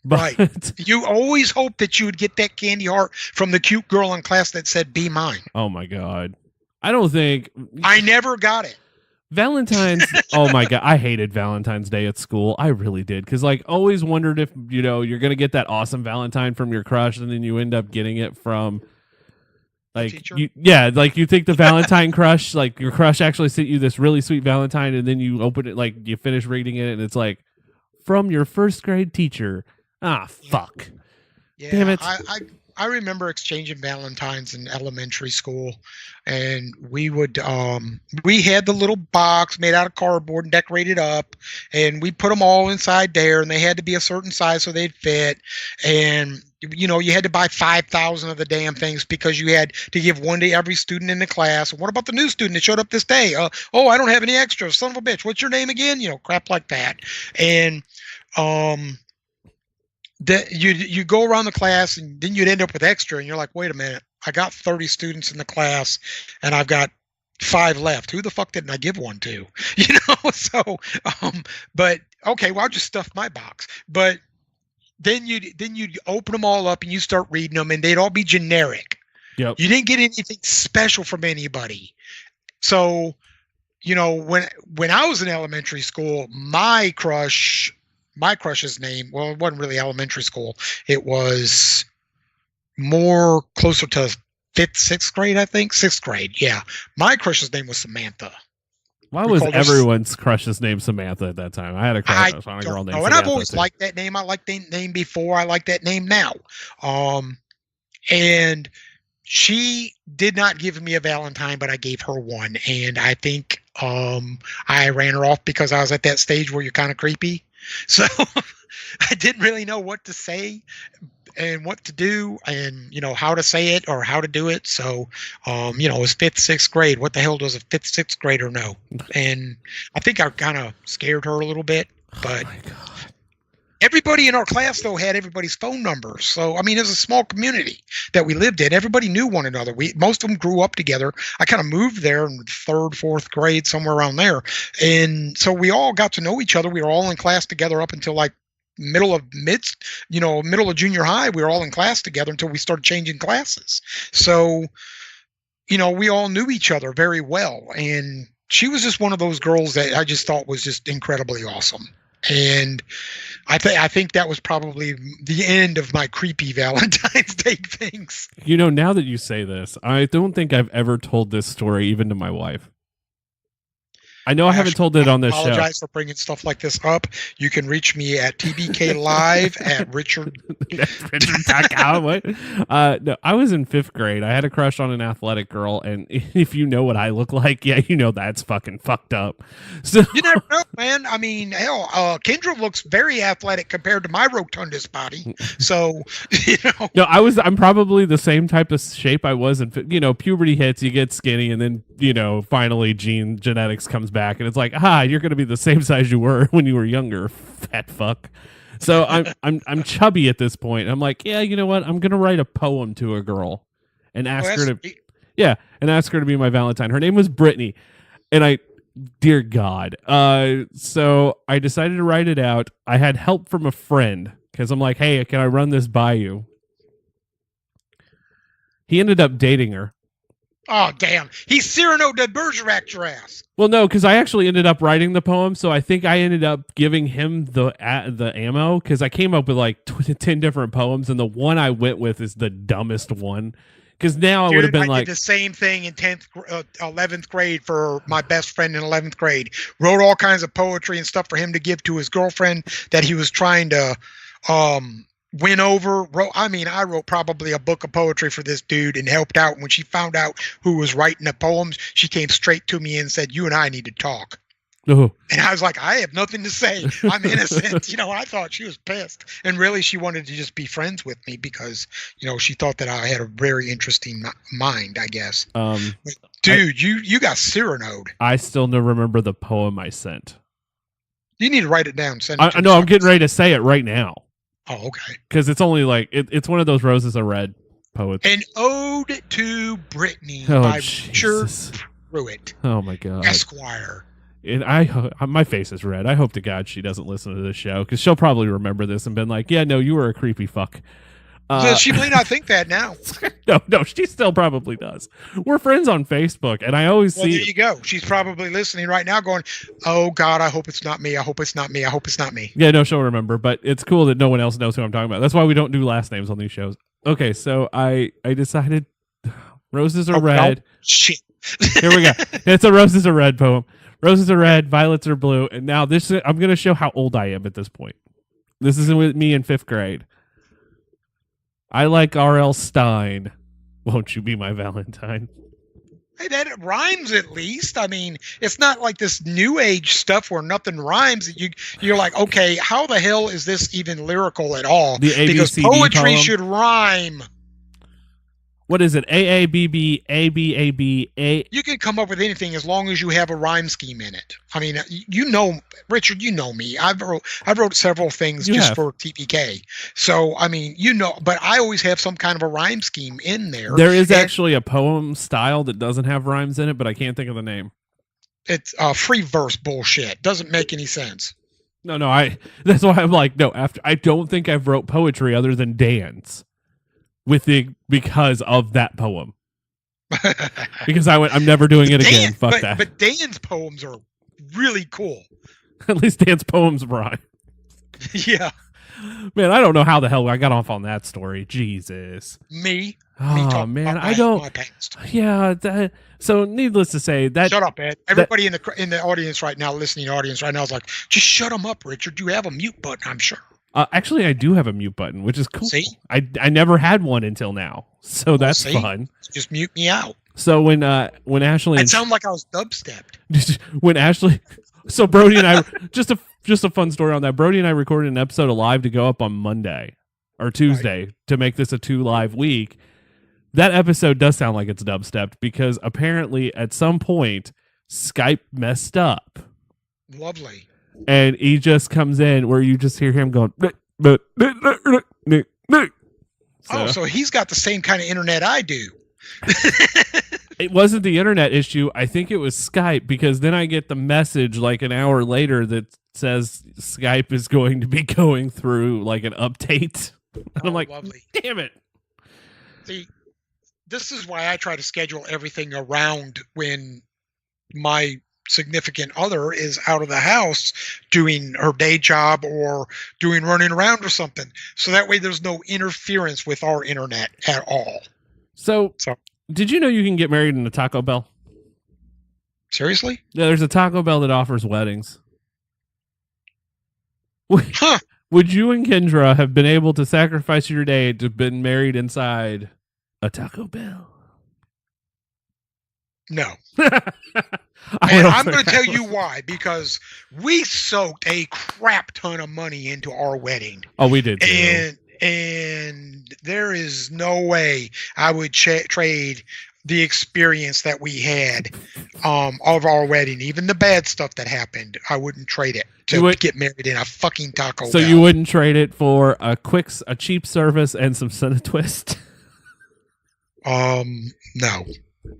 But Right. You always hope that you would get that candy heart from the cute girl in class that said, "Be mine." oh my god, I don't think I never got it. Valentine's. Oh my god, I hated Valentine's Day at school. I really did because always wondered if you're gonna get that awesome Valentine from your crush, and then you end up getting it from. Teacher? You think the Valentine crush, your crush actually sent you this really sweet Valentine, and then you open it, you finish reading it, and it's from your first grade teacher. Ah, fuck. Yeah, Damn it. I remember exchanging Valentines in elementary school, and we would we had the little box made out of cardboard and decorated up, and we put them all inside there, and they had to be a certain size so they'd fit, and you had to buy 5,000 of the damn things because you had to give one to every student in the class. What about the new student that showed up this day? Oh, I don't have any extras. Son of a bitch. What's your name again? Crap like that. And that you go around the class and then you'd end up with extra, and you're like, wait a minute, I got 30 students in the class and I've got 5 left. Who the fuck didn't I give one to? So but okay, well, I'll just stuff my box. But then you'd open them all up and you start reading them, and they'd all be generic. Yep. You didn't get anything special from anybody. So when I was in elementary school, my crush's name, well, it wasn't really elementary school. It was more closer to 5th, 6th grade, I think. 6th grade, yeah. My crush's name was Samantha. Why We was called her everyone's crush's name Samantha at that time? I had a crush on a girl named and Samantha. I've always too. liked that name. I liked that name before. I like that name now. And she did not give me a Valentine, but I gave her one. And I think I ran her off because I was at that stage where you're kind of creepy. So I didn't really know what to say and what to do and, how to say it or how to do it. So, it was 5th, 6th grade. What the hell does a 5th, 6th grader know? And I think I kind of scared her a little bit, but Oh my god. everybody in our class, though, had everybody's phone numbers. So, I mean, it was a small community that we lived in. Everybody knew one another. Most of them grew up together. I kind of moved there in 3rd, 4th grade, somewhere around there. And so we all got to know each other. We were all in class together up until middle of junior high. We were all in class together until we started changing classes. So, we all knew each other very well. And she was just one of those girls that I just thought was just incredibly awesome. And I think that was probably the end of my creepy Valentine's Day things. Now that you say this, I don't think I've ever told this story even to my wife. I know I haven't told it on this show. Apologize for bringing stuff like this up. You can reach me at TBK Live at Richard. What? No, I was in 5th grade. I had a crush on an athletic girl, and if you know what I look like, yeah, you know that's fucking fucked up. So You never know, man. I mean, hell, Kendra looks very athletic compared to my rotundous body. So, no, I'm probably the same type of shape I was in. Puberty hits, you get skinny, and then finally genetics comes back, and it's like, you're going to be the same size you were when you were younger, fat fuck. So I'm chubby at this point. I'm like, yeah, you know what? I'm going to write a poem to a girl and ask her to be my Valentine. Her name was Brittany, and dear God. So I decided to write it out. I had help from a friend because I'm like, hey, can I run this by you? He ended up dating her. Oh, damn. He Cyrano de Bergerac your ass. Well, no, because I actually ended up writing the poem, so I think I ended up giving him the ammo, because I came up with like 10 different poems, and the one I went with is the dumbest one. Because now I would have been I did the same thing in 11th grade for my best friend in 11th grade. Wrote all kinds of poetry and stuff for him to give to his girlfriend that he was trying to win over. I wrote probably a book of poetry for this dude and helped out. When she found out who was writing the poems, she came straight to me and said, you and I need to talk. Oh. And I was like, I have nothing to say. I'm innocent. I thought she was pissed. And really, she wanted to just be friends with me because, she thought that I had a very interesting mind, I guess. Dude, you got Cyranoed. I still don't remember the poem I sent. You need to write it down. Send it to I know, I'm getting ready to say it right now. Oh, okay. Because it's only like, it's one of those Roses Are Red poets. An Ode to Brittany Oh, by Richard Jesus. Pruitt, Oh, my God. Esquire. And my face is red. I hope to God she doesn't listen to this show, because she'll probably remember this and been like, yeah, no, you were a creepy fuck. She may not think that now. No, she still probably does. We're friends on Facebook, and I always see. There you go. She's probably listening right now going, oh, God, I hope it's not me. I hope it's not me. I hope it's not me. Yeah, no, she'll remember, but it's cool that no one else knows who I'm talking about. That's why we don't do last names on these shows. Okay, so I decided Roses Are Red. No. Shit. Here we go. It's a Roses Are Red poem. Roses are red, violets are blue, and now I'm going to show how old I am at this point. This is with me in 5th grade. I like R.L. Stein. Won't you be my Valentine? Hey, that rhymes at least. I mean, it's not like this new age stuff where nothing rhymes. You're like, okay, how the hell is this even lyrical at all? The Because ABCD poetry poem? should rhyme. What is it? AABB, ABAB, A. You can come up with anything as long as you have a rhyme scheme in it. I mean, Richard, you know me. I've wrote several things for TBK. So, I mean, but I always have some kind of a rhyme scheme in there. There is actually a poem style that doesn't have rhymes in it, but I can't think of the name. It's free verse bullshit. Doesn't make any sense. No, that's why I'm like, no, I don't think I've wrote poetry other than Dan's. Because of that poem. Because I'm never doing it again. Fuck that. But Dan's poems are really cool. At least Dan's poems rhyme. Yeah. Man, I don't know how the hell I got off on that story. Jesus. Me Oh, talking man, about I don't. my past. Yeah. So, needless to say, that. Shut up, Ed. Everybody in the audience right now, listening audience right now, is like, just shut them up, Richard. You have a mute button, I'm sure. Actually, I do have a mute button, which is cool. See? I never had one until now, so that's fun. Just mute me out. So when Ashley, It sounded like I was dubstepped. when Ashley, so Brody and I, just a fun story on that. Brody and I recorded an episode of Live to go up on Monday or Tuesday to make this a 2 live week. That episode does sound like it's dubstepped because apparently at some point Skype messed up. Lovely. And he just comes in where you just hear him going. So he's got the same kind of internet I do. It wasn't the internet issue. I think it was Skype, because then I get the message like an hour later that says Skype is going to be going through like an update. And I'm like, lovely. Damn it. See, this is why I try to schedule everything around when my significant other is out of the house doing her day job or doing running around or something. So that way there's no interference with our internet at all. So did you know you can get married in a Taco Bell? Seriously? Yeah, there's a Taco Bell that offers weddings. Huh. Would you and Kendra have been able to sacrifice your day to have been married inside a Taco Bell? No. I And don't I'm think going to I tell would. you why. Because we soaked a crap ton of money into our wedding. Oh, we did too. And there is no way I would trade the experience that we had of our wedding, even the bad stuff that happened. I wouldn't trade it to get married in a fucking Taco So Bell. you wouldn't trade it for a cheap service and some Senate twist? No.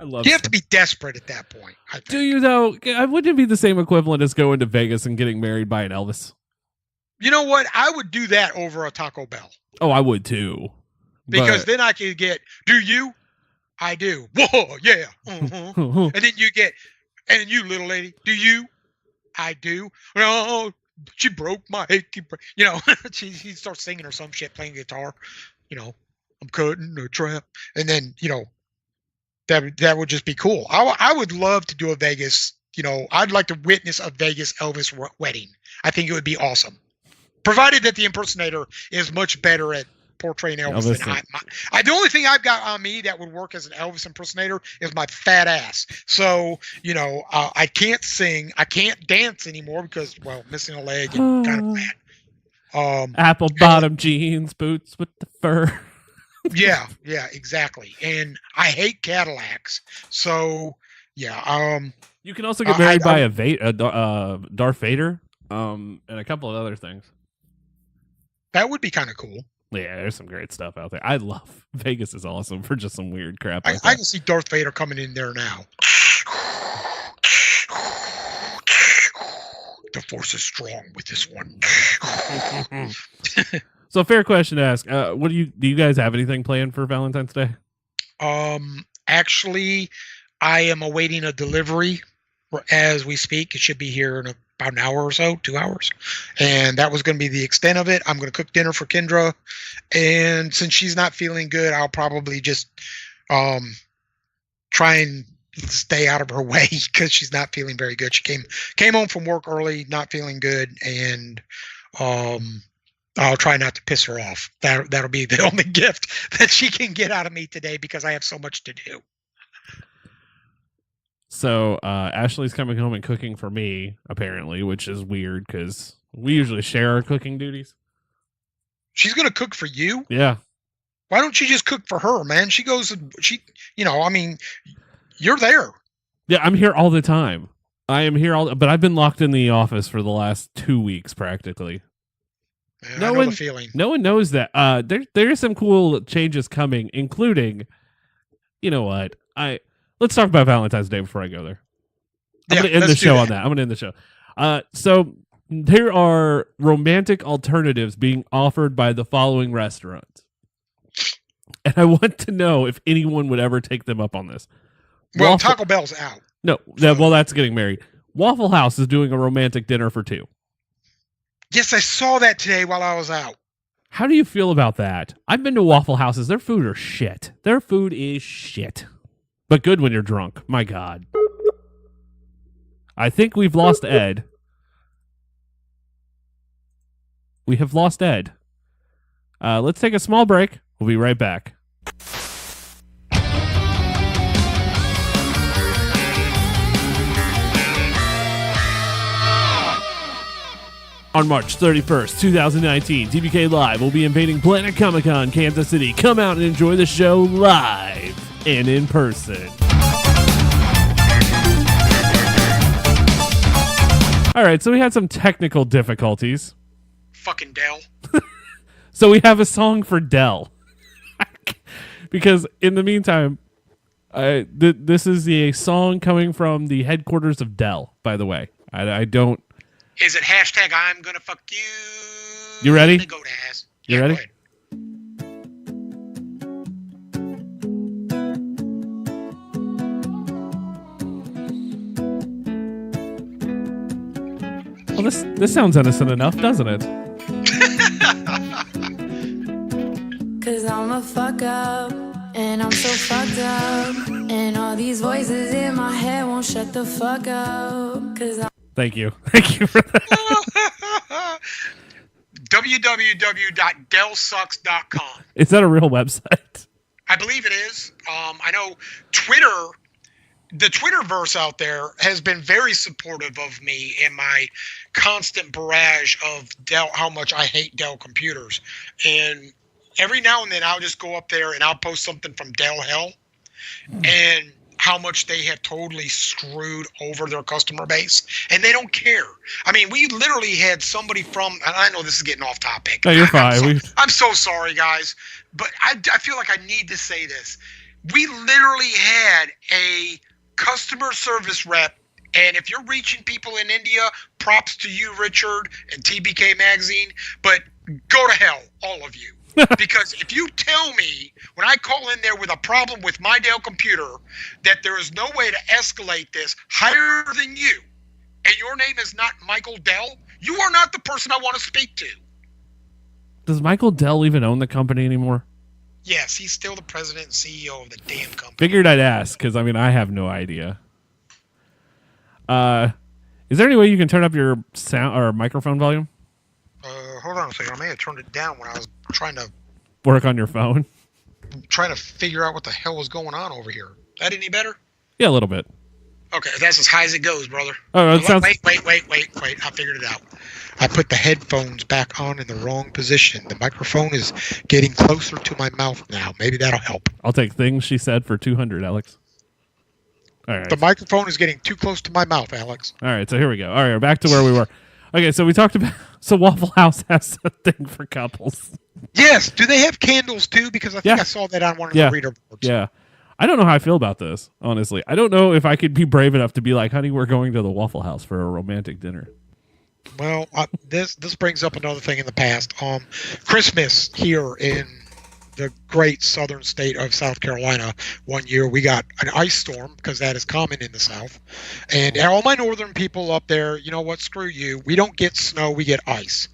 I love You have to be desperate at that point. I think. Do you though? Wouldn't it be the same equivalent as going to Vegas and getting married by an Elvis? You know what? I would do that over a Taco Bell. Oh, I would too. Because But- then I could get, do you? I do. Whoa, yeah. And then you get, and you little lady, do you? I do. Oh, she broke my achy brain. You know, she starts singing or some shit, playing guitar. You know, I'm cutting a trap. And then, you know, that would just be cool. I would love to do a Vegas, you know, I'd like to witness a Vegas Elvis wedding. I think it would be awesome. Provided that the impersonator is much better at portraying Elvis than I. The only thing I've got on me that would work as an Elvis impersonator is my fat ass. So, you know, I can't sing. I can't dance anymore because, well, missing a leg and kind of fat. Apple bottom jeans, boots with the fur. Yeah, exactly. And I hate Cadillacs. So, yeah. You can also get married by Darth Vader, and a couple of other things. That would be kind of cool. Yeah, there's some great stuff out there. I love Vegas is awesome for just some weird crap. I Like that. can see Darth Vader coming in there now. The force is strong with this one. So, fair question to ask. What do you guys have anything planned for Valentine's Day? Actually, I am awaiting a delivery as we speak. It should be here in about an hour or so, 2 hours. And that was going to be the extent of it. I'm going to cook dinner for Kendra. And since she's not feeling good, I'll probably just try and stay out of her way because she's not feeling very good. She came home from work early, not feeling good. And I'll try not to piss her off. That'll be the only gift that she can get out of me today because I have so much to do. So Ashley's coming home and cooking for me, apparently, which is weird because we usually share our cooking duties. She's going to cook for you? Yeah. Why don't you just cook for her, man? I mean, you're there. Yeah, I'm here all the time. I am here but I've been locked in the office for the last 2 weeks, practically. Man, I know the feeling. No one knows that. There are some cool changes coming, including, you know what? Let's talk about Valentine's Day before I go there. I'm going to end the show on that. I'm going to end the show. So there are romantic alternatives being offered by the following restaurants. And I want to know if anyone would ever take them up on this. Well, Taco Bell's out. No, well, that's getting married. Waffle House is doing a romantic dinner for two. Yes, I saw that today while I was out. How do you feel about that? I've been to Waffle Houses. Their food are shit. Their food is shit. But good when you're drunk. My God. I think we've lost Ed. We have lost Ed. Let's take a small break. We'll be right back. On March 31st, 2019, TBK Live will be invading Planet Comic-Con, Kansas City. Come out and enjoy the show live and in person. All right, so we had some technical difficulties. Fucking Dell. So we have a song for Dell. Because in the meantime, this is a song coming from the headquarters of Dell, by the way. I don't... Is it hashtag I'm gonna fuck you? You ready? Go to ass. You ready? Go ahead. Well, this sounds innocent enough, doesn't it? Cause I'm a fuck up, and I'm so fucked up, and all these these voices in my head won't shut the fuck up. Cause Thank you. Thank you for that. www.dellsucks.com. Is that a real website? I believe it is. I know Twitter, the Twitterverse out there has been very supportive of me and my constant barrage of Dell, how much I hate Dell computers. And every now and then I'll just go up there and I'll post something from Dell Hell and how much they have totally screwed over their customer base. And they don't care. I mean, we literally had somebody from, and I know this is getting off topic. No, you're fine. I'm so sorry, guys. But I feel like I need to say this. We literally had a customer service rep, and if you're reaching people in India, props to you, Richard, and TBK Magazine, but go to hell, all of you. Because if you tell me when I call in there with a problem with my Dell computer that there is no way to escalate this higher than you, and your name is not Michael Dell, you are not the person I want to speak to. Does Michael Dell even own the company anymore? Yes, he's still the president and CEO of the damn company. Figured I'd ask, because, I mean, I have no idea. Is there any way you can turn up your sound or microphone volume? Hold on a second. I may have turned it down when I was trying to Work on your phone? figure out what the hell was going on over here. That any better? Yeah, a little bit. Okay, that's as high as it goes, brother. Oh, it sounds... Wait. I figured it out. I put the headphones back on in the wrong position. The microphone is getting closer to my mouth now. Maybe that'll help. I'll take things she said for 200, Alex. All right. The microphone is getting too close to my mouth, Alex. All right, so here we go. All right, back to where we were. Okay, so we talked about... So Waffle House has a thing for couples. Yes. Do they have candles, too? Because I think Yeah. I saw that on one of Yeah. the reader boards. Yeah. I don't know how I feel about this, honestly. I don't know if I could be brave enough to be like, honey, we're going to the Waffle House for a romantic dinner. Well, this brings up another thing in the past. Christmas here in the great southern state of South Carolina, one year we got an ice storm because that is common in the South. And all my northern people up there, you know what? Screw you. We don't get snow. We get ice.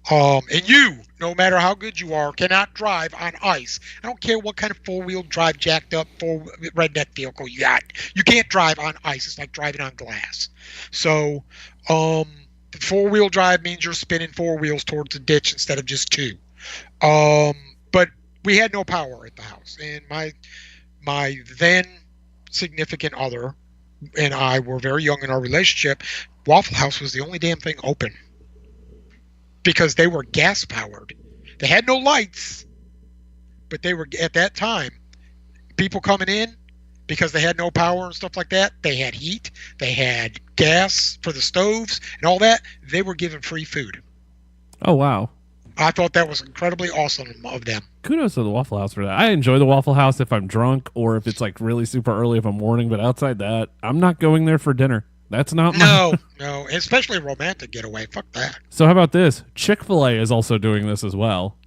And you, no matter how good you are, cannot drive on ice. I don't care what kind of four-wheel drive jacked up redneck vehicle you got. You can't drive on ice. It's like driving on glass. So, four-wheel drive means you're spinning four wheels towards the ditch instead of just two. But we had no power at the house, and my then significant other and I were very young in our relationship. Waffle House was the only damn thing open because they were gas powered. They had no lights, but they were, at that time, people coming in, because they had no power and stuff like that, they had heat, they had gas for the stoves and all that. They were given free food. Oh, wow. I thought that was incredibly awesome of them. Kudos to the Waffle House for that. I enjoy the Waffle House if I'm drunk or if it's like really super early of a morning, but outside that, I'm not going there for dinner. That's not my... No, especially a romantic getaway. Fuck that. So how about this? Chick-fil-A is also doing this as well.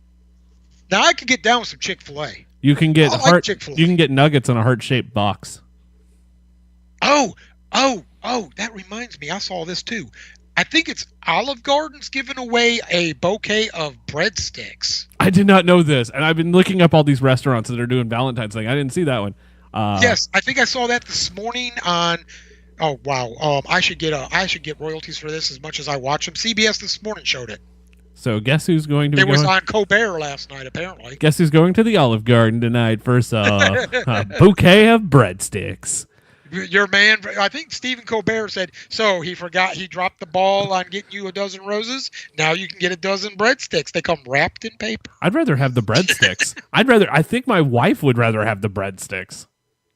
Now I could get down with some Chick-fil-A. You can get I like Chick-fil-A. You can get nuggets in a heart-shaped box. Oh, that reminds me. I saw this too. I think it's Olive Garden's giving away a bouquet of breadsticks. I did not know this, and I've been looking up all these restaurants that are doing Valentine's thing. I didn't see that one. Yes, I think I saw that this morning on. Oh wow! I should get royalties for this as much as I watch them. CBS this morning showed it. So guess who's going to be It was going? on Colbert last night, apparently. Guess who's going to the Olive Garden tonight for a bouquet of breadsticks? Your man, I think Stephen Colbert said, so he dropped the ball on getting you a dozen roses. Now you can get a dozen breadsticks. They come wrapped in paper. I'd rather have the breadsticks. I think my wife would rather have the breadsticks.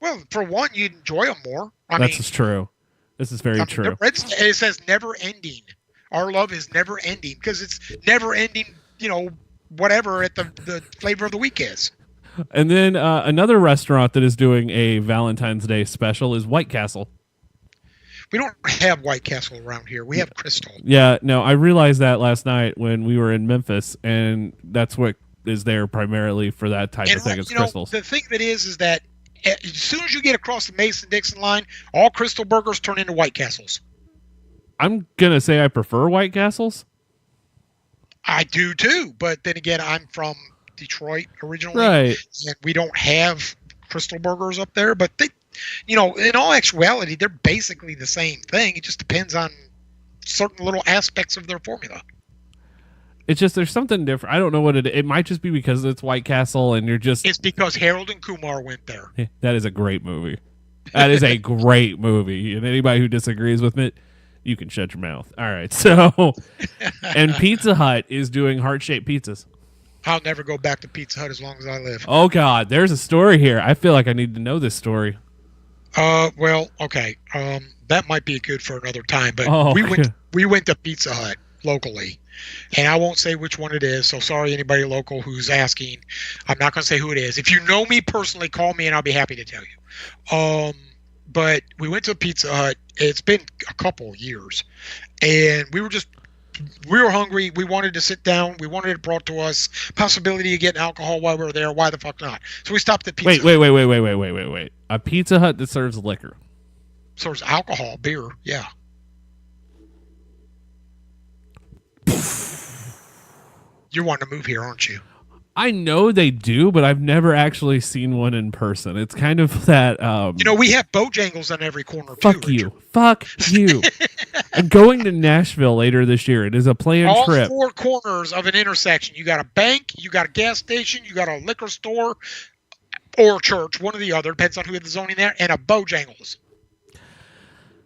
Well, for one, you'd enjoy them more. This is true. This is very true. It says never ending. Our love is never ending because it's never ending, whatever at the flavor of the week is. And then another restaurant that is doing a Valentine's Day special is White Castle. We don't have White Castle around here. We have Crystal. Yeah, no, I realized that last night when we were in Memphis, and that's what is there primarily for that type of thing. It's Crystals. The thing that is that as soon as you get across the Mason-Dixon line, all Crystal burgers turn into White Castles. I'm going to say I prefer White Castles. I do too, but then again, I'm from Detroit originally, right? And we don't have Crystal burgers up there, but in all actuality, they're basically the same thing. It just depends on certain little aspects of their formula. It's just there's something different. I don't know what it might just be because it's White Castle and you're just It's because Harold and Kumar went there. that is a great movie. That is a great movie. And anybody who disagrees with it, you can shut your mouth. All right. So and Pizza Hut is doing heart-shaped pizzas. I'll never go back to Pizza Hut as long as I live. Oh God, there's a story here. I feel like I need to know this story. Well, okay. That might be good for another time, but Oh, we went to Pizza Hut locally. And I won't say which one it is, so sorry anybody local who's asking. I'm not going to say who it is. If you know me personally, call me and I'll be happy to tell you. But we went to Pizza Hut. It's been a couple years, and we were hungry. We wanted to sit down. We wanted it brought to us. Possibility of getting alcohol while we were there. Why the fuck not? So we stopped at Pizza Hut. Wait. A Pizza Hut that serves liquor. Serves alcohol, beer, yeah. You're wanting to move here, aren't you? I know they do, but I've never actually seen one in person. It's kind of that. We have Bojangles on every corner. Fuck too, you. Richard. Fuck you. I'm going to Nashville later this year. It is a planned All trip. four corners of an intersection. You got a bank, you got a gas station, you got a liquor store, or church, one or the other, depends on who has the zoning there, and a Bojangles.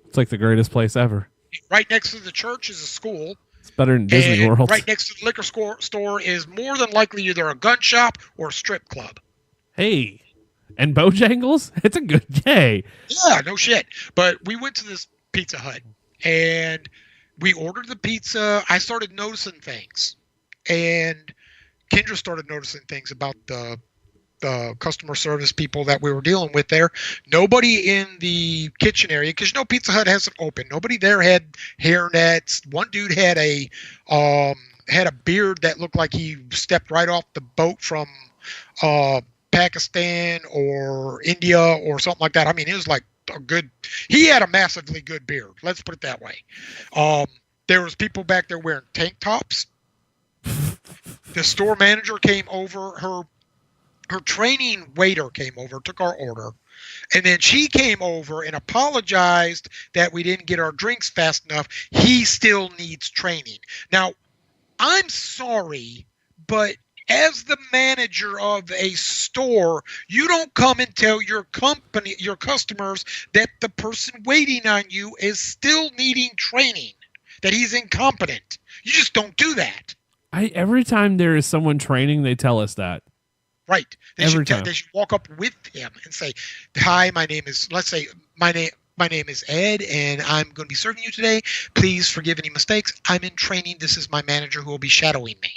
It's like the greatest place ever. Right next to the church is a school. It's better than Disney and World. Right next to the liquor store is more than likely either a gun shop or a strip club. Hey, and Bojangles? It's a good day. Yeah, no shit. But we went to this Pizza Hut and we ordered the pizza. I started noticing things, and Kendra started noticing things about the customer service people that we were dealing with there. Nobody in the kitchen area, because Pizza Hut hasn't opened. Nobody there had hair nets. One dude had a beard that looked like he stepped right off the boat from Pakistan or India or something like that. I mean, it was like he had a massively good beard. Let's put it that way. There was people back there wearing tank tops. The store manager came over. Her training waiter came over, took our order, and then she came over and apologized that we didn't get our drinks fast enough. He still needs training. Now, I'm sorry, but as the manager of a store, you don't come and tell your customers that the person waiting on you is still needing training, that he's incompetent. You just don't do that. Every time there is someone training, they tell us that. Right. They Every should time. they should walk up with him and say, "Hi, my name is my name is Ed, and I'm going to be serving you today. Please forgive any mistakes. I'm in training. This is my manager who will be shadowing me."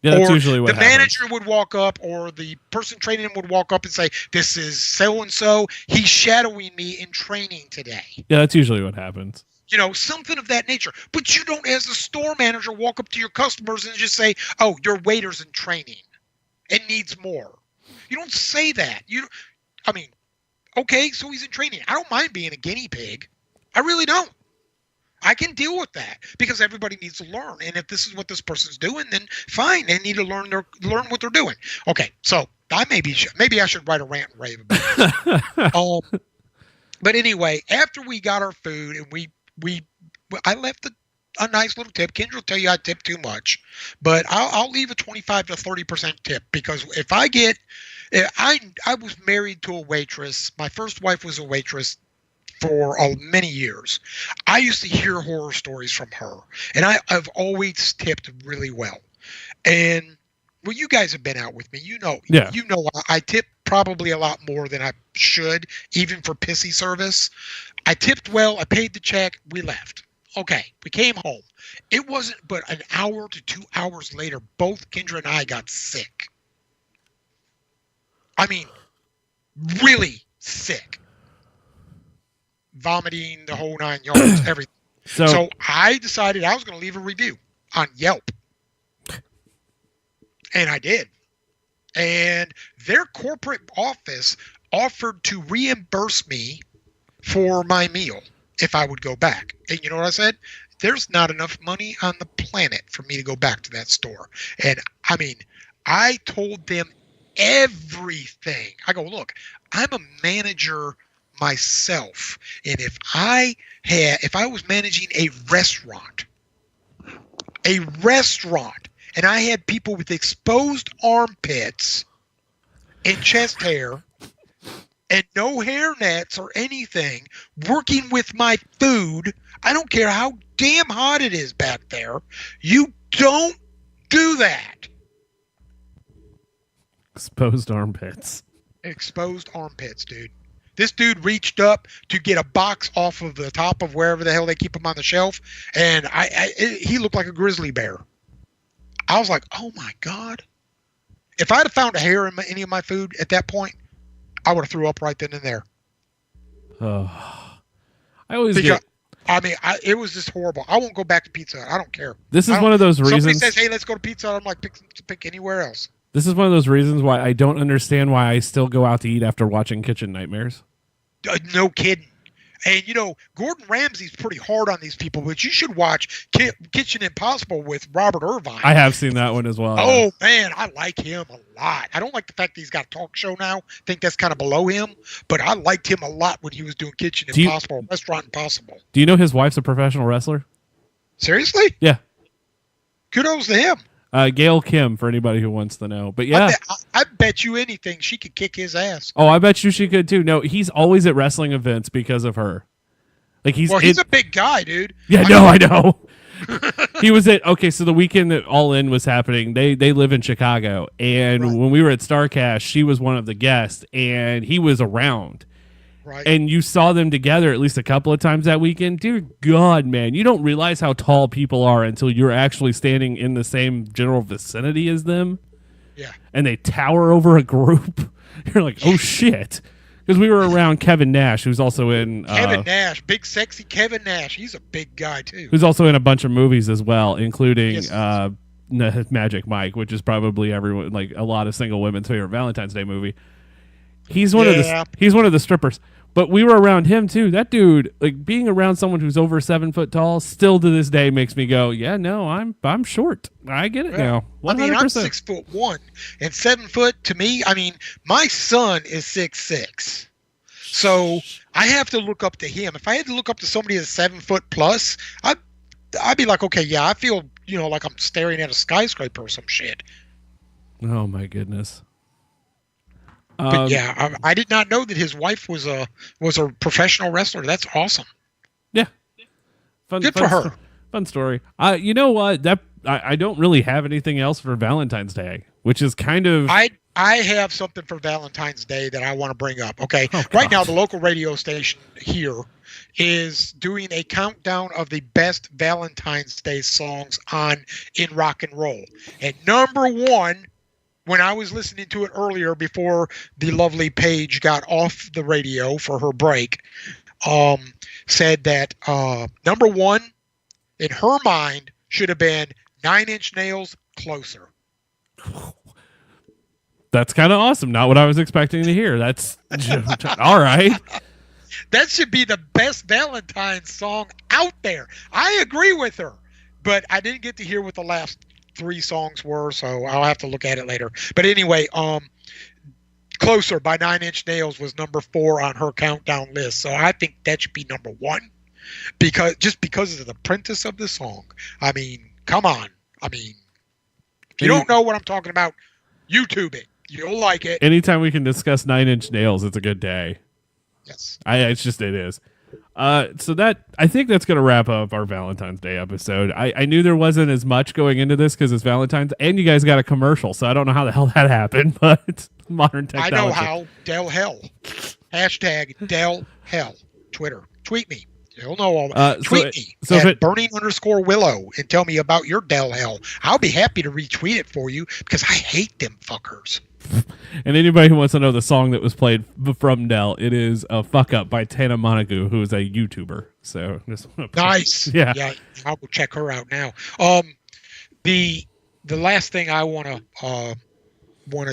Yeah, that's or usually what the happens. manager would walk up, or the person training him would walk up and say, "This is so and so. He's shadowing me in training today." Yeah, that's usually what happens. Something of that nature. But you don't, as a store manager, walk up to your customers and just say, "Oh, your waiter's in training and needs more." You don't say that. Okay, so he's in training. I don't mind being a guinea pig. I really don't. I can deal with that because everybody needs to learn. And if this is what this person's doing, then fine. They need to learn what they're doing. Okay, so maybe I should write a rant and rave about it. But anyway, after we got our food and I left a nice little tip. Kendra will tell you I tip too much, but I'll leave a 25 to 30% tip because if I was married to a waitress. My first wife was a waitress for many years. I used to hear horror stories from her, and I've always tipped really well. And well, you guys have been out with me. Yeah. I tip probably a lot more than I should, even for pissy service. I tipped well. I paid the check. We left. Okay, we came home. It wasn't but an hour to 2 hours later, both Kendra and I got sick. I mean, really sick. Vomiting, the whole 9 yards, everything. So I decided I was going to leave a review on Yelp. And I did. And their corporate office offered to reimburse me for my meal if I would go back. And you know what I said? There's not enough money on the planet for me to go back to that store. And I mean, I told them everything. I go, look, I'm a manager myself, and if I was managing a restaurant, and I had people with exposed armpits and chest hair and no hair nets or anything working with my food, I don't care how damn hot it is back there, you don't do that. Exposed armpits. Exposed armpits, dude. This dude reached up to get a box off of the top of wherever the hell they keep them on the shelf, and he looked like a grizzly bear. I was like, oh my God. If I'd have found a hair in any of my food at that point, I would have threw up right then and there. Oh, I always Because, get. it was just horrible. I won't go back to Pizza Hut. I don't care. This is one of those Somebody reasons. says, hey, let's go to Pizza Hut. I'm like, pick anywhere else. This is one of those reasons why I don't understand why I still go out to eat after watching Kitchen Nightmares. No kidding. And, Gordon Ramsay's pretty hard on these people, but you should watch Kitchen Impossible with Robert Irvine. I have seen that one as well. Oh, man, I like him a lot. I don't like the fact that he's got a talk show now. I think that's kind of below him, but I liked him a lot when he was doing Kitchen Impossible, Restaurant Impossible. Do you know his wife's a professional wrestler? Seriously? Yeah. Kudos to him. Gail Kim, for anybody who wants to know. But yeah. I bet you anything she could kick his ass. Oh, I bet you she could too. No, he's always at wrestling events because of her. Like he's a big guy, dude. Yeah, I know. He was at so the weekend that All In was happening, they live in Chicago, and when we were at Starcast, she was one of the guests, and he was around. Right. And you saw them together at least a couple of times that weekend. Dear God, man, you don't realize how tall people are until you're actually standing in the same general vicinity as them. Yeah. And they tower over a group. You're like, oh shit. Because we were around Kevin Nash, who's also in... Kevin Nash, big sexy Kevin Nash. He's a big guy, too. Who's also in a bunch of movies as well, including Yes. Magic Mike, which is probably everyone, like a lot of single women's favorite Valentine's Day movie. He's one of the strippers. But we were around him too. That dude, like being around someone who's over 7 foot tall, still to this day makes me go, yeah, no, I'm short. I get it now. 100%. I mean, I'm 6'1", and 7 foot to me. I mean, my son is 6'6", so I have to look up to him. If I had to look up to somebody that's 7 foot plus, I'd be like, okay, yeah, I feel like I'm staring at a skyscraper or some shit. Oh my goodness. But yeah, I did not know that his wife was a professional wrestler. That's awesome. Yeah, Good for her. Fun story. You know what? I don't really have anything else for Valentine's Day, which is kind of. I have something for Valentine's Day that I want to bring up. Okay, Oh, right now gosh. the local radio station here is doing a countdown of the best Valentine's Day songs in rock and roll, and number one. When I was listening to it earlier before the lovely Paige got off the radio for her break, said that number one in her mind should have been 9 Inch Nails, Closer. That's kind of awesome. Not what I was expecting to hear. That's all right. That should be the best Valentine's song out there. I agree with her, but I didn't get to hear what the last 3 songs were, so I'll have to look at it later. But anyway, Closer by 9 Inch Nails was number 4 on her countdown list. So I think that should be number 1 because of the apprentice of the song. I mean, come on. I mean, if you don't know what I'm talking about, YouTube it. You'll like it. Anytime we can discuss 9 Inch Nails, it's a good day. Yes. It is. So that I think that's going to wrap up our Valentine's Day episode. I knew there wasn't as much going into this because it's Valentine's, and you guys got a commercial, so I don't know how the hell that happened, but modern technology. I know how. Del Hell. Hashtag Del Hell. Twitter. Tweet me. You'll know all that. Tweet me at burning_Willow and tell me about your Del Hell. I'll be happy to retweet it for you because I hate them fuckers. And anybody who wants to know the song that was played from Dell, it is a Fuck Up by Tana Montague, who is a YouTuber. So just Nice. Yeah. I'll go check her out now. The last thing I want to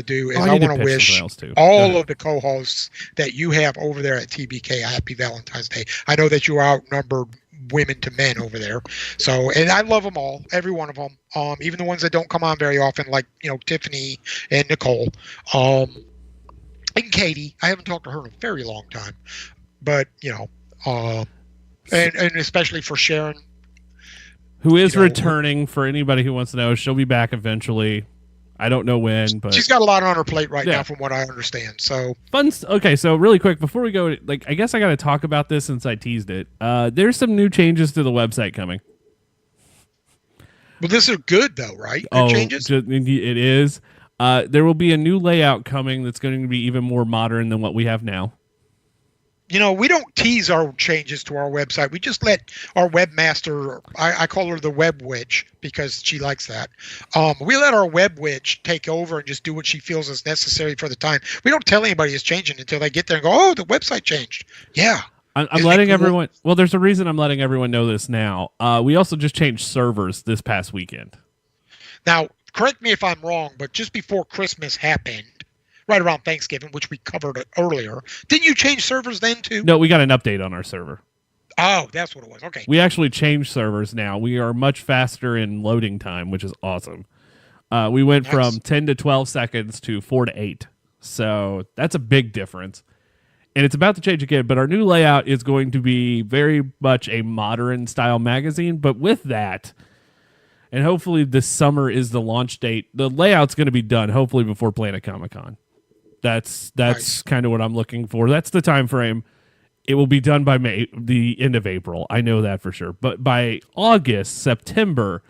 do is I want to wish all of the co-hosts that you have over there at TBK a happy Valentine's Day. I know that you outnumber women to men over there, and I love them all, every one of them, even the ones that don't come on very often, like Tiffany and Nicole, and Katie. I haven't talked to her in a very long time, but and especially for Sharon, who is you know, returning. For anybody who wants to know, she'll be back eventually. I don't know when, but she's got a lot on her plate right Yeah. now, from what I understand. So fun. Okay, so really quick before we go, like I guess I got to talk about this since I teased it. There's some new changes to the website coming. well, this is good though, right? Good changes. It is. There will be a new layout coming that's going to be even more modern than what we have now. We don't tease our changes to our website. We just let our webmaster, I call her the web witch because she likes that. We let our web witch take over and just do what she feels is necessary for the time. We don't tell anybody it's changing until they get there and go, oh, the website changed. Yeah. I'm Isn't letting it cool? everyone. Well, there's a reason I'm letting everyone know this now. We also just changed servers this past weekend. Now, correct me if I'm wrong, but just before Christmas happened, right around Thanksgiving, which we covered it earlier, didn't you change servers then too? No, we got an update on our server. Oh, that's what it was. Okay. We actually changed servers now. We are much faster in loading time, which is awesome. We went Nice. from 10 to 12 seconds to 4 to 8. So that's a big difference. And it's about to change again, but our new layout is going to be very much a modern style magazine. But with that, and hopefully this summer is the launch date, the layout's going to be done hopefully before Planet Comic-Con. That's Nice. kind of what I'm looking for. That's the time frame. It will be done by May, the end of April. I know that for sure. But by August, September,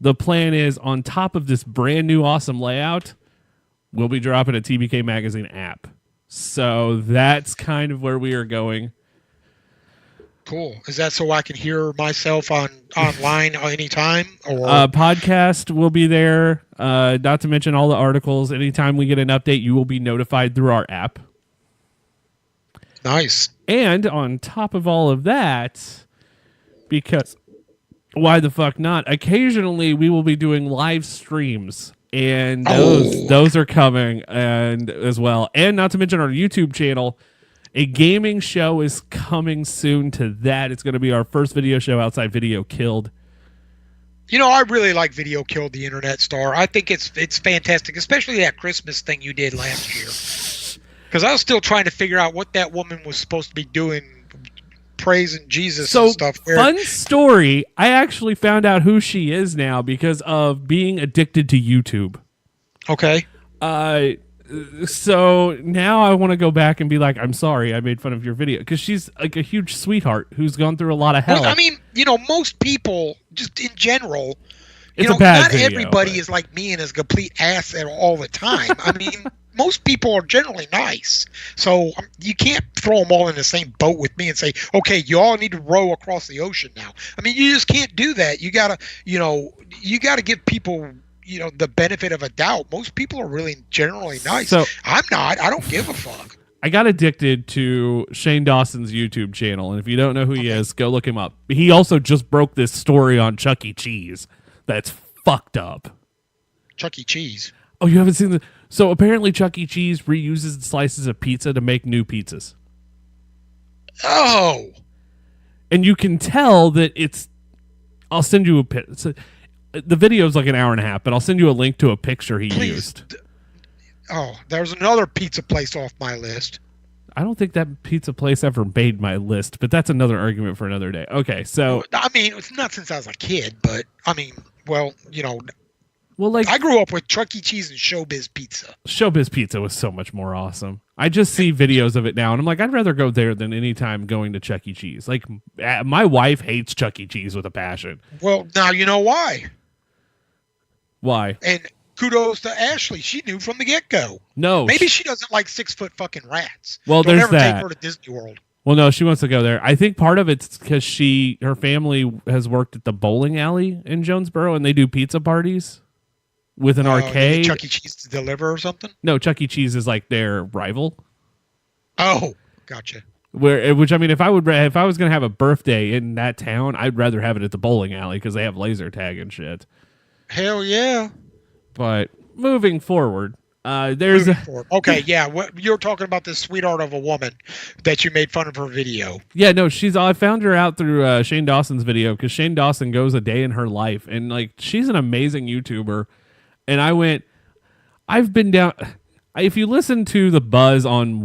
the plan is on top of this brand new awesome layout, we'll be dropping a TBK Magazine app. So that's kind of where we are going. Cool. Is that so I can hear myself online anytime? Or Podcast will be there. Not to mention all the articles. Anytime we get an update, you will be notified through our app. nice. And on top of all of that, because why the fuck not? Occasionally we will be doing live streams, and those are coming and as well. And not to mention our YouTube channel. A gaming show is coming soon to that. It's going to be our first video show outside Video Killed. I really like Video Killed the Internet Star. I think it's fantastic, especially that Christmas thing you did last year. Because I was still trying to figure out what that woman was supposed to be doing, praising Jesus So, and stuff. fun story. I actually found out who she is now because of being addicted to YouTube. Okay. So now I want to go back and be like, I'm sorry, I made fun of your video. Because she's like a huge sweetheart who's gone through a lot of hell. Well, I mean, most people, just in general, It's a bad not video, everybody but- is like me and is a complete ass at all the time. I mean, most people are generally nice. So you can't throw them all in the same boat with me and say, okay, you all need to row across the ocean now. I mean, you just can't do that. You gotta, you gotta give people, the benefit of a doubt. Most people are really generally nice. So- I'm not. I don't give a fuck. I got addicted to Shane Dawson's YouTube channel, and if you don't know who he is, go look him up. He also just broke this story on Chuck E. Cheese that's fucked up. Chuck E. Cheese. Oh, you haven't seen the... So apparently Chuck E. Cheese reuses slices of pizza to make new pizzas. Oh. And you can tell that it's... I'll send you a... The video's like an hour and a half, but I'll send you a link to a picture he Please. used. Oh, there's another pizza place off my list. I don't think that pizza place ever made my list, but that's another argument for another day. Okay, so... I mean, it's not since I was a kid, but I mean, well, Well, like... I grew up with Chuck E. Cheese and Showbiz Pizza. Showbiz Pizza was so much more awesome. I just see videos of it now, and I'm like, I'd rather go there than any time going to Chuck E. Cheese. Like, my wife hates Chuck E. Cheese with a passion. Well, now you know why. Why? And kudos to Ashley. She knew from the get-go. No. Maybe she doesn't like 6-foot fucking rats. Well, Don't there's ever that. take her to Disney World. Well, no, she wants to go there. I think part of it's because her family has worked at the bowling alley in Jonesboro, and they do pizza parties with an You need arcade. Chuck E. Cheese to deliver or something? No, Chuck E. Cheese is like their rival. Oh, gotcha. Which I mean, if I was gonna have a birthday in that town, I'd rather have it at the bowling alley because they have laser tag and shit. Hell yeah. But moving forward, there's Okay, yeah. You're talking about this sweetheart of a woman that you made fun of her video. yeah, no, I found her out through Shane Dawson's video because Shane Dawson goes a day in her life, and like she's an amazing YouTuber. And I've been down. If you listen to the buzz on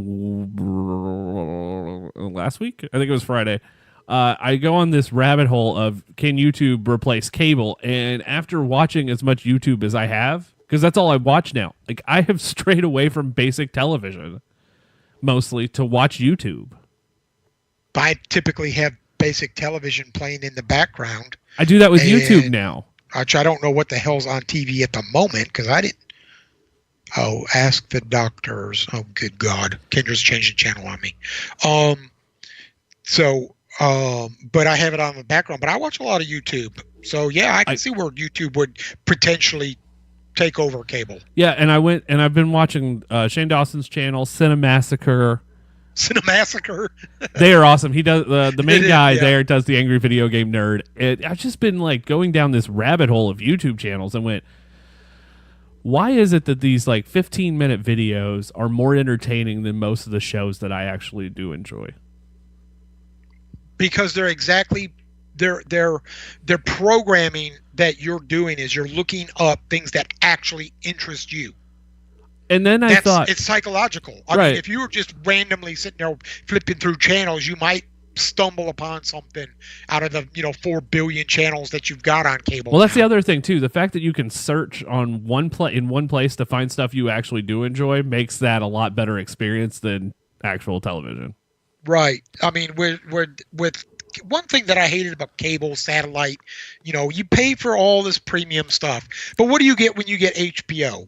last week. I think it was Friday. I go on this rabbit hole of can YouTube replace cable? And after watching as much YouTube as I have, because that's all I watch now, like I have strayed away from basic television mostly to watch YouTube. I typically have basic television playing in the background. I do that with YouTube now. Which I don't know what the hell's on TV at the moment because I didn't. Oh, ask the doctors. Oh, good God. Kendra's changed the channel on me. But I have it on the background. But I watch a lot of YouTube. So, yeah, I can see where YouTube would potentially take over cable. Yeah, and I've been watching Shane Dawson's channel, Cinemassacre. Cinemassacre. They are awesome. He does the main guy there does the Angry Video Game Nerd. I've just been like going down this rabbit hole of YouTube channels and went, why is it that these like 15-minute videos are more entertaining than most of the shows that I actually do enjoy? Because they're exactly their programming that you're doing is you're looking up things that actually interest you. And then I thought it's psychological. I mean, if you were just randomly sitting there flipping through channels, you might stumble upon something out of the 4 billion channels that you've got on cable. Well, that's the other thing too. The fact that you can search on in one place to find stuff you actually do enjoy makes that a lot better experience than actual television. Right. I mean, with one thing that I hated about cable, satellite, you pay for all this premium stuff, but what do you get when you get HBO?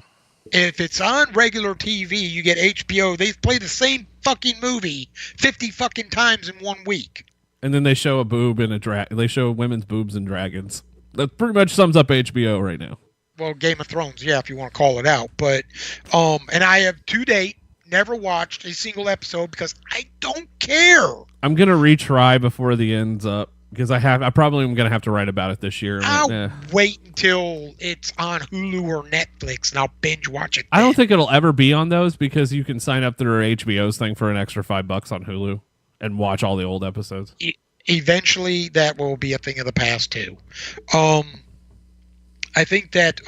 If it's on regular TV, you get HBO. They play the same fucking movie 50 fucking times in 1 week. And then they show a boob and they show women's boobs and dragons. That pretty much sums up HBO right now. Well, Game of Thrones, yeah, if you want to call it out. But, and I have to date never watched a single episode because I don't care. I'm going to retry before the end's up. Because I probably am going to have to write about it this year. I'll wait until it's on Hulu or Netflix and I'll binge watch it. I don't think it'll ever be on those because you can sign up through HBO's thing for an extra $5 on Hulu and watch all the old episodes. Eventually, that will be a thing of the past too. I think that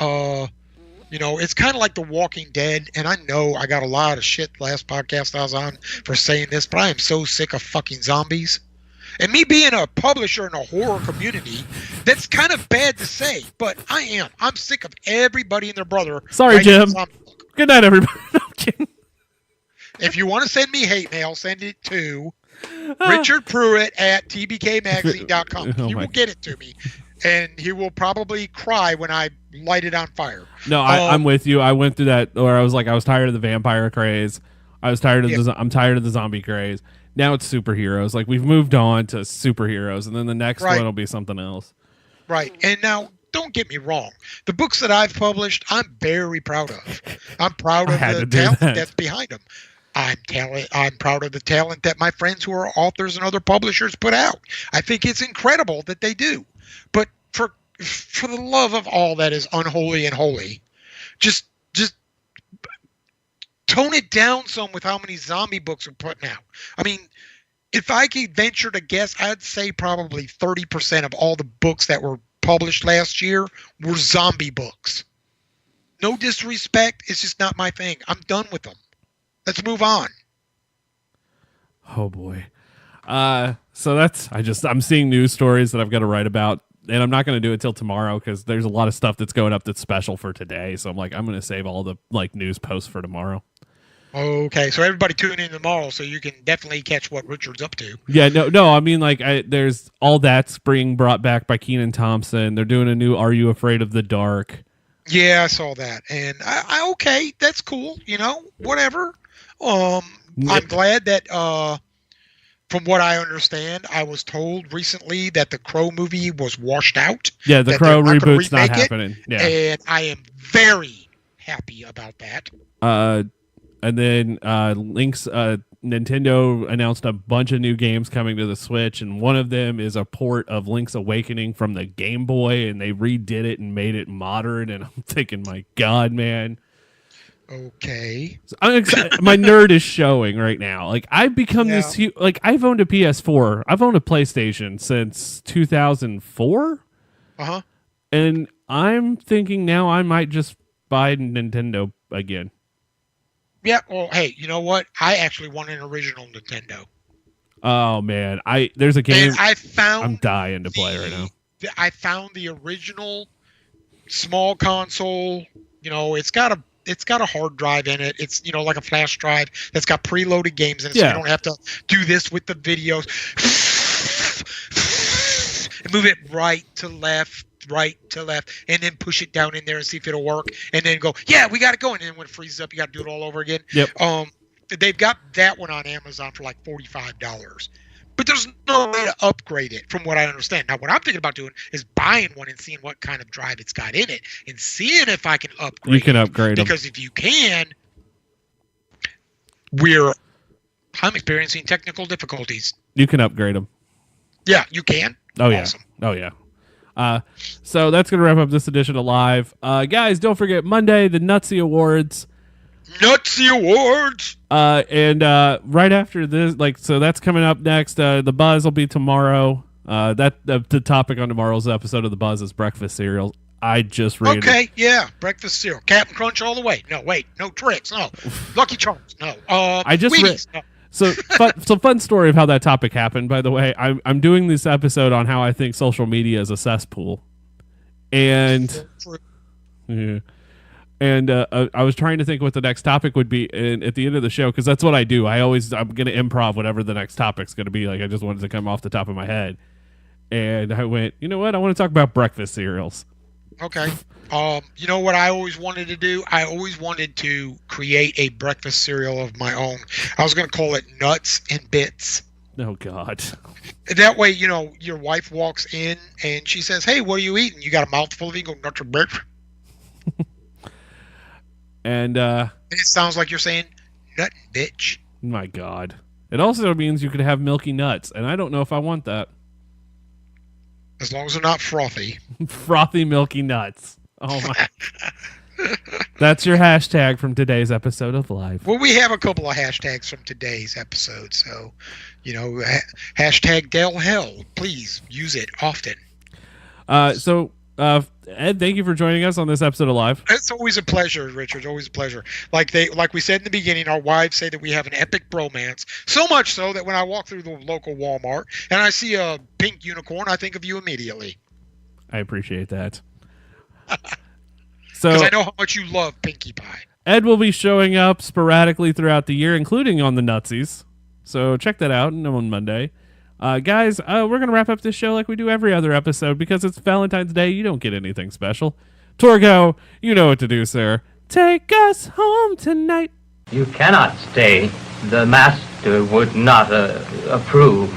it's kind of like The Walking Dead, and I know I got a lot of shit last podcast I was on for saying this, but I am so sick of fucking zombies. And me being a publisher in a horror community, that's kind of bad to say, but I am. I'm sick of everybody and their brother. Sorry, Jim. Good night, everybody. No, I'm kidding. If you want to send me hate mail, send it to Richard Pruitt at tbkmagazine.com. He will get it to me, and he will probably cry when I light it on fire. No, I'm with you. I went through that where I was tired of the vampire craze. I'm tired of the zombie craze. Now it's superheroes. Like, we've moved on to superheroes, and then the next one will be something else. Right. And now, don't get me wrong. The books that I've published, I'm very proud of. I'm proud of the talent that's behind them. I'm proud of the talent that my friends who are authors and other publishers put out. I think it's incredible that they do. But for the love of all that is unholy and holy, just tone it down some with how many zombie books are putting out. I mean, if I could venture to guess, I'd say probably 30% of all the books that were published last year were zombie books. No disrespect, it's just not my thing. I'm done with them. Let's move on. Oh boy. So I'm seeing news stories that I've got to write about, and I'm not going to do it till tomorrow because there's a lot of stuff that's going up that's special for today. So I'm going to save all the news posts for tomorrow. Okay, so everybody tune in tomorrow so you can definitely catch what Richard's up to. Yeah, no, I mean, there's all that's being brought back by Kenan Thompson. They're doing a new Are You Afraid of the Dark? Yeah, I saw that, and I okay, that's cool. Whatever. I'm glad that from what I understand, I was told recently that the Crow movie was washed out. Yeah, the Crow reboot's not happening. Yeah, and I am very happy about that. And then Nintendo announced a bunch of new games coming to the Switch, and one of them is a port of Link's Awakening from the Game Boy, and they redid it and made it modern, and I'm thinking, my God, man. Okay. So I'm excited. My nerd is showing right now. I've become this huge, I've owned a PS4. I've owned a PlayStation since 2004. Uh-huh. And I'm thinking now I might just buy Nintendo again. Yeah, well, hey, you know what? I actually want an original Nintendo. Oh man, there's a game And I found I'm dying to play right now. I found the original small console. You know, it's got a hard drive in it. It's, you know, like a flash drive that's got preloaded games in it, so Yeah. you don't have to do this with the videos. And move it right to left, and then push it down in there and see if it'll work, and then go, yeah, we got it going. And then when it freezes up, you got to do it all over again. Yep. They've got that one on Amazon for like $45. But there's no way to upgrade it, from what I understand. Now, what I'm thinking about doing is buying one and seeing what kind of drive it's got in it, and seeing if I can upgrade. You can it. upgrade them. Because if you can, I'm experiencing technical difficulties. You can upgrade them. Yeah, you can. Oh yeah. Awesome. Oh yeah. So that's gonna wrap up this edition of Live. Guys, don't forget Monday the Nutsy Awards. Nutsy Awards. And right after this, so that's coming up next. The Buzz will be tomorrow. The topic on tomorrow's episode of the Buzz is breakfast cereal. I just read. Okay, yeah, breakfast cereal, Captain Crunch all the way. No, wait, no tricks. No, Lucky Charms. No. I just read. Wheaties, no. So fun story of how that topic happened. By the way, I'm doing this episode on how I think social media is a cesspool, and yeah. And I was trying to think what the next topic would be at the end of the show, because that's what I do. I'm going to improv whatever the next topic's going to be. Like, I just wanted to come off the top of my head. And I went, you know what? I want to talk about breakfast cereals. Okay. You know what I always wanted to do? I always wanted to create a breakfast cereal of my own. I was going to call it Nuts and Bits. Oh, God. That way, you know, your wife walks in and she says, hey, what are you eating? You got a mouthful of it? You go, Nuts and Bits. And it sounds like you're saying nut bitch. My God. It also means you could have milky nuts, and I don't know if I want that. As long as they're not frothy. Frothy milky nuts. Oh my. That's your hashtag from today's episode of Live. Well, we have a couple of hashtags from today's episode, so, you know, hashtag Del Hell. Please use it often. Ed, thank you for joining us on this episode of Live. It's always a pleasure, Richard. Always a pleasure. Like we said in the beginning, our wives say that we have an epic bromance. So much so that when I walk through the local Walmart and I see a pink unicorn, I think of you immediately. I appreciate that. Because I know how much you love Pinkie Pie. Ed will be showing up sporadically throughout the year, including on the Nutsies. So check that out on Monday. Guys, we're going to wrap up this show like we do every other episode because it's Valentine's Day. You don't get anything special. Torgo, you know what to do, sir. Take us home tonight. You cannot stay. The master would not approve.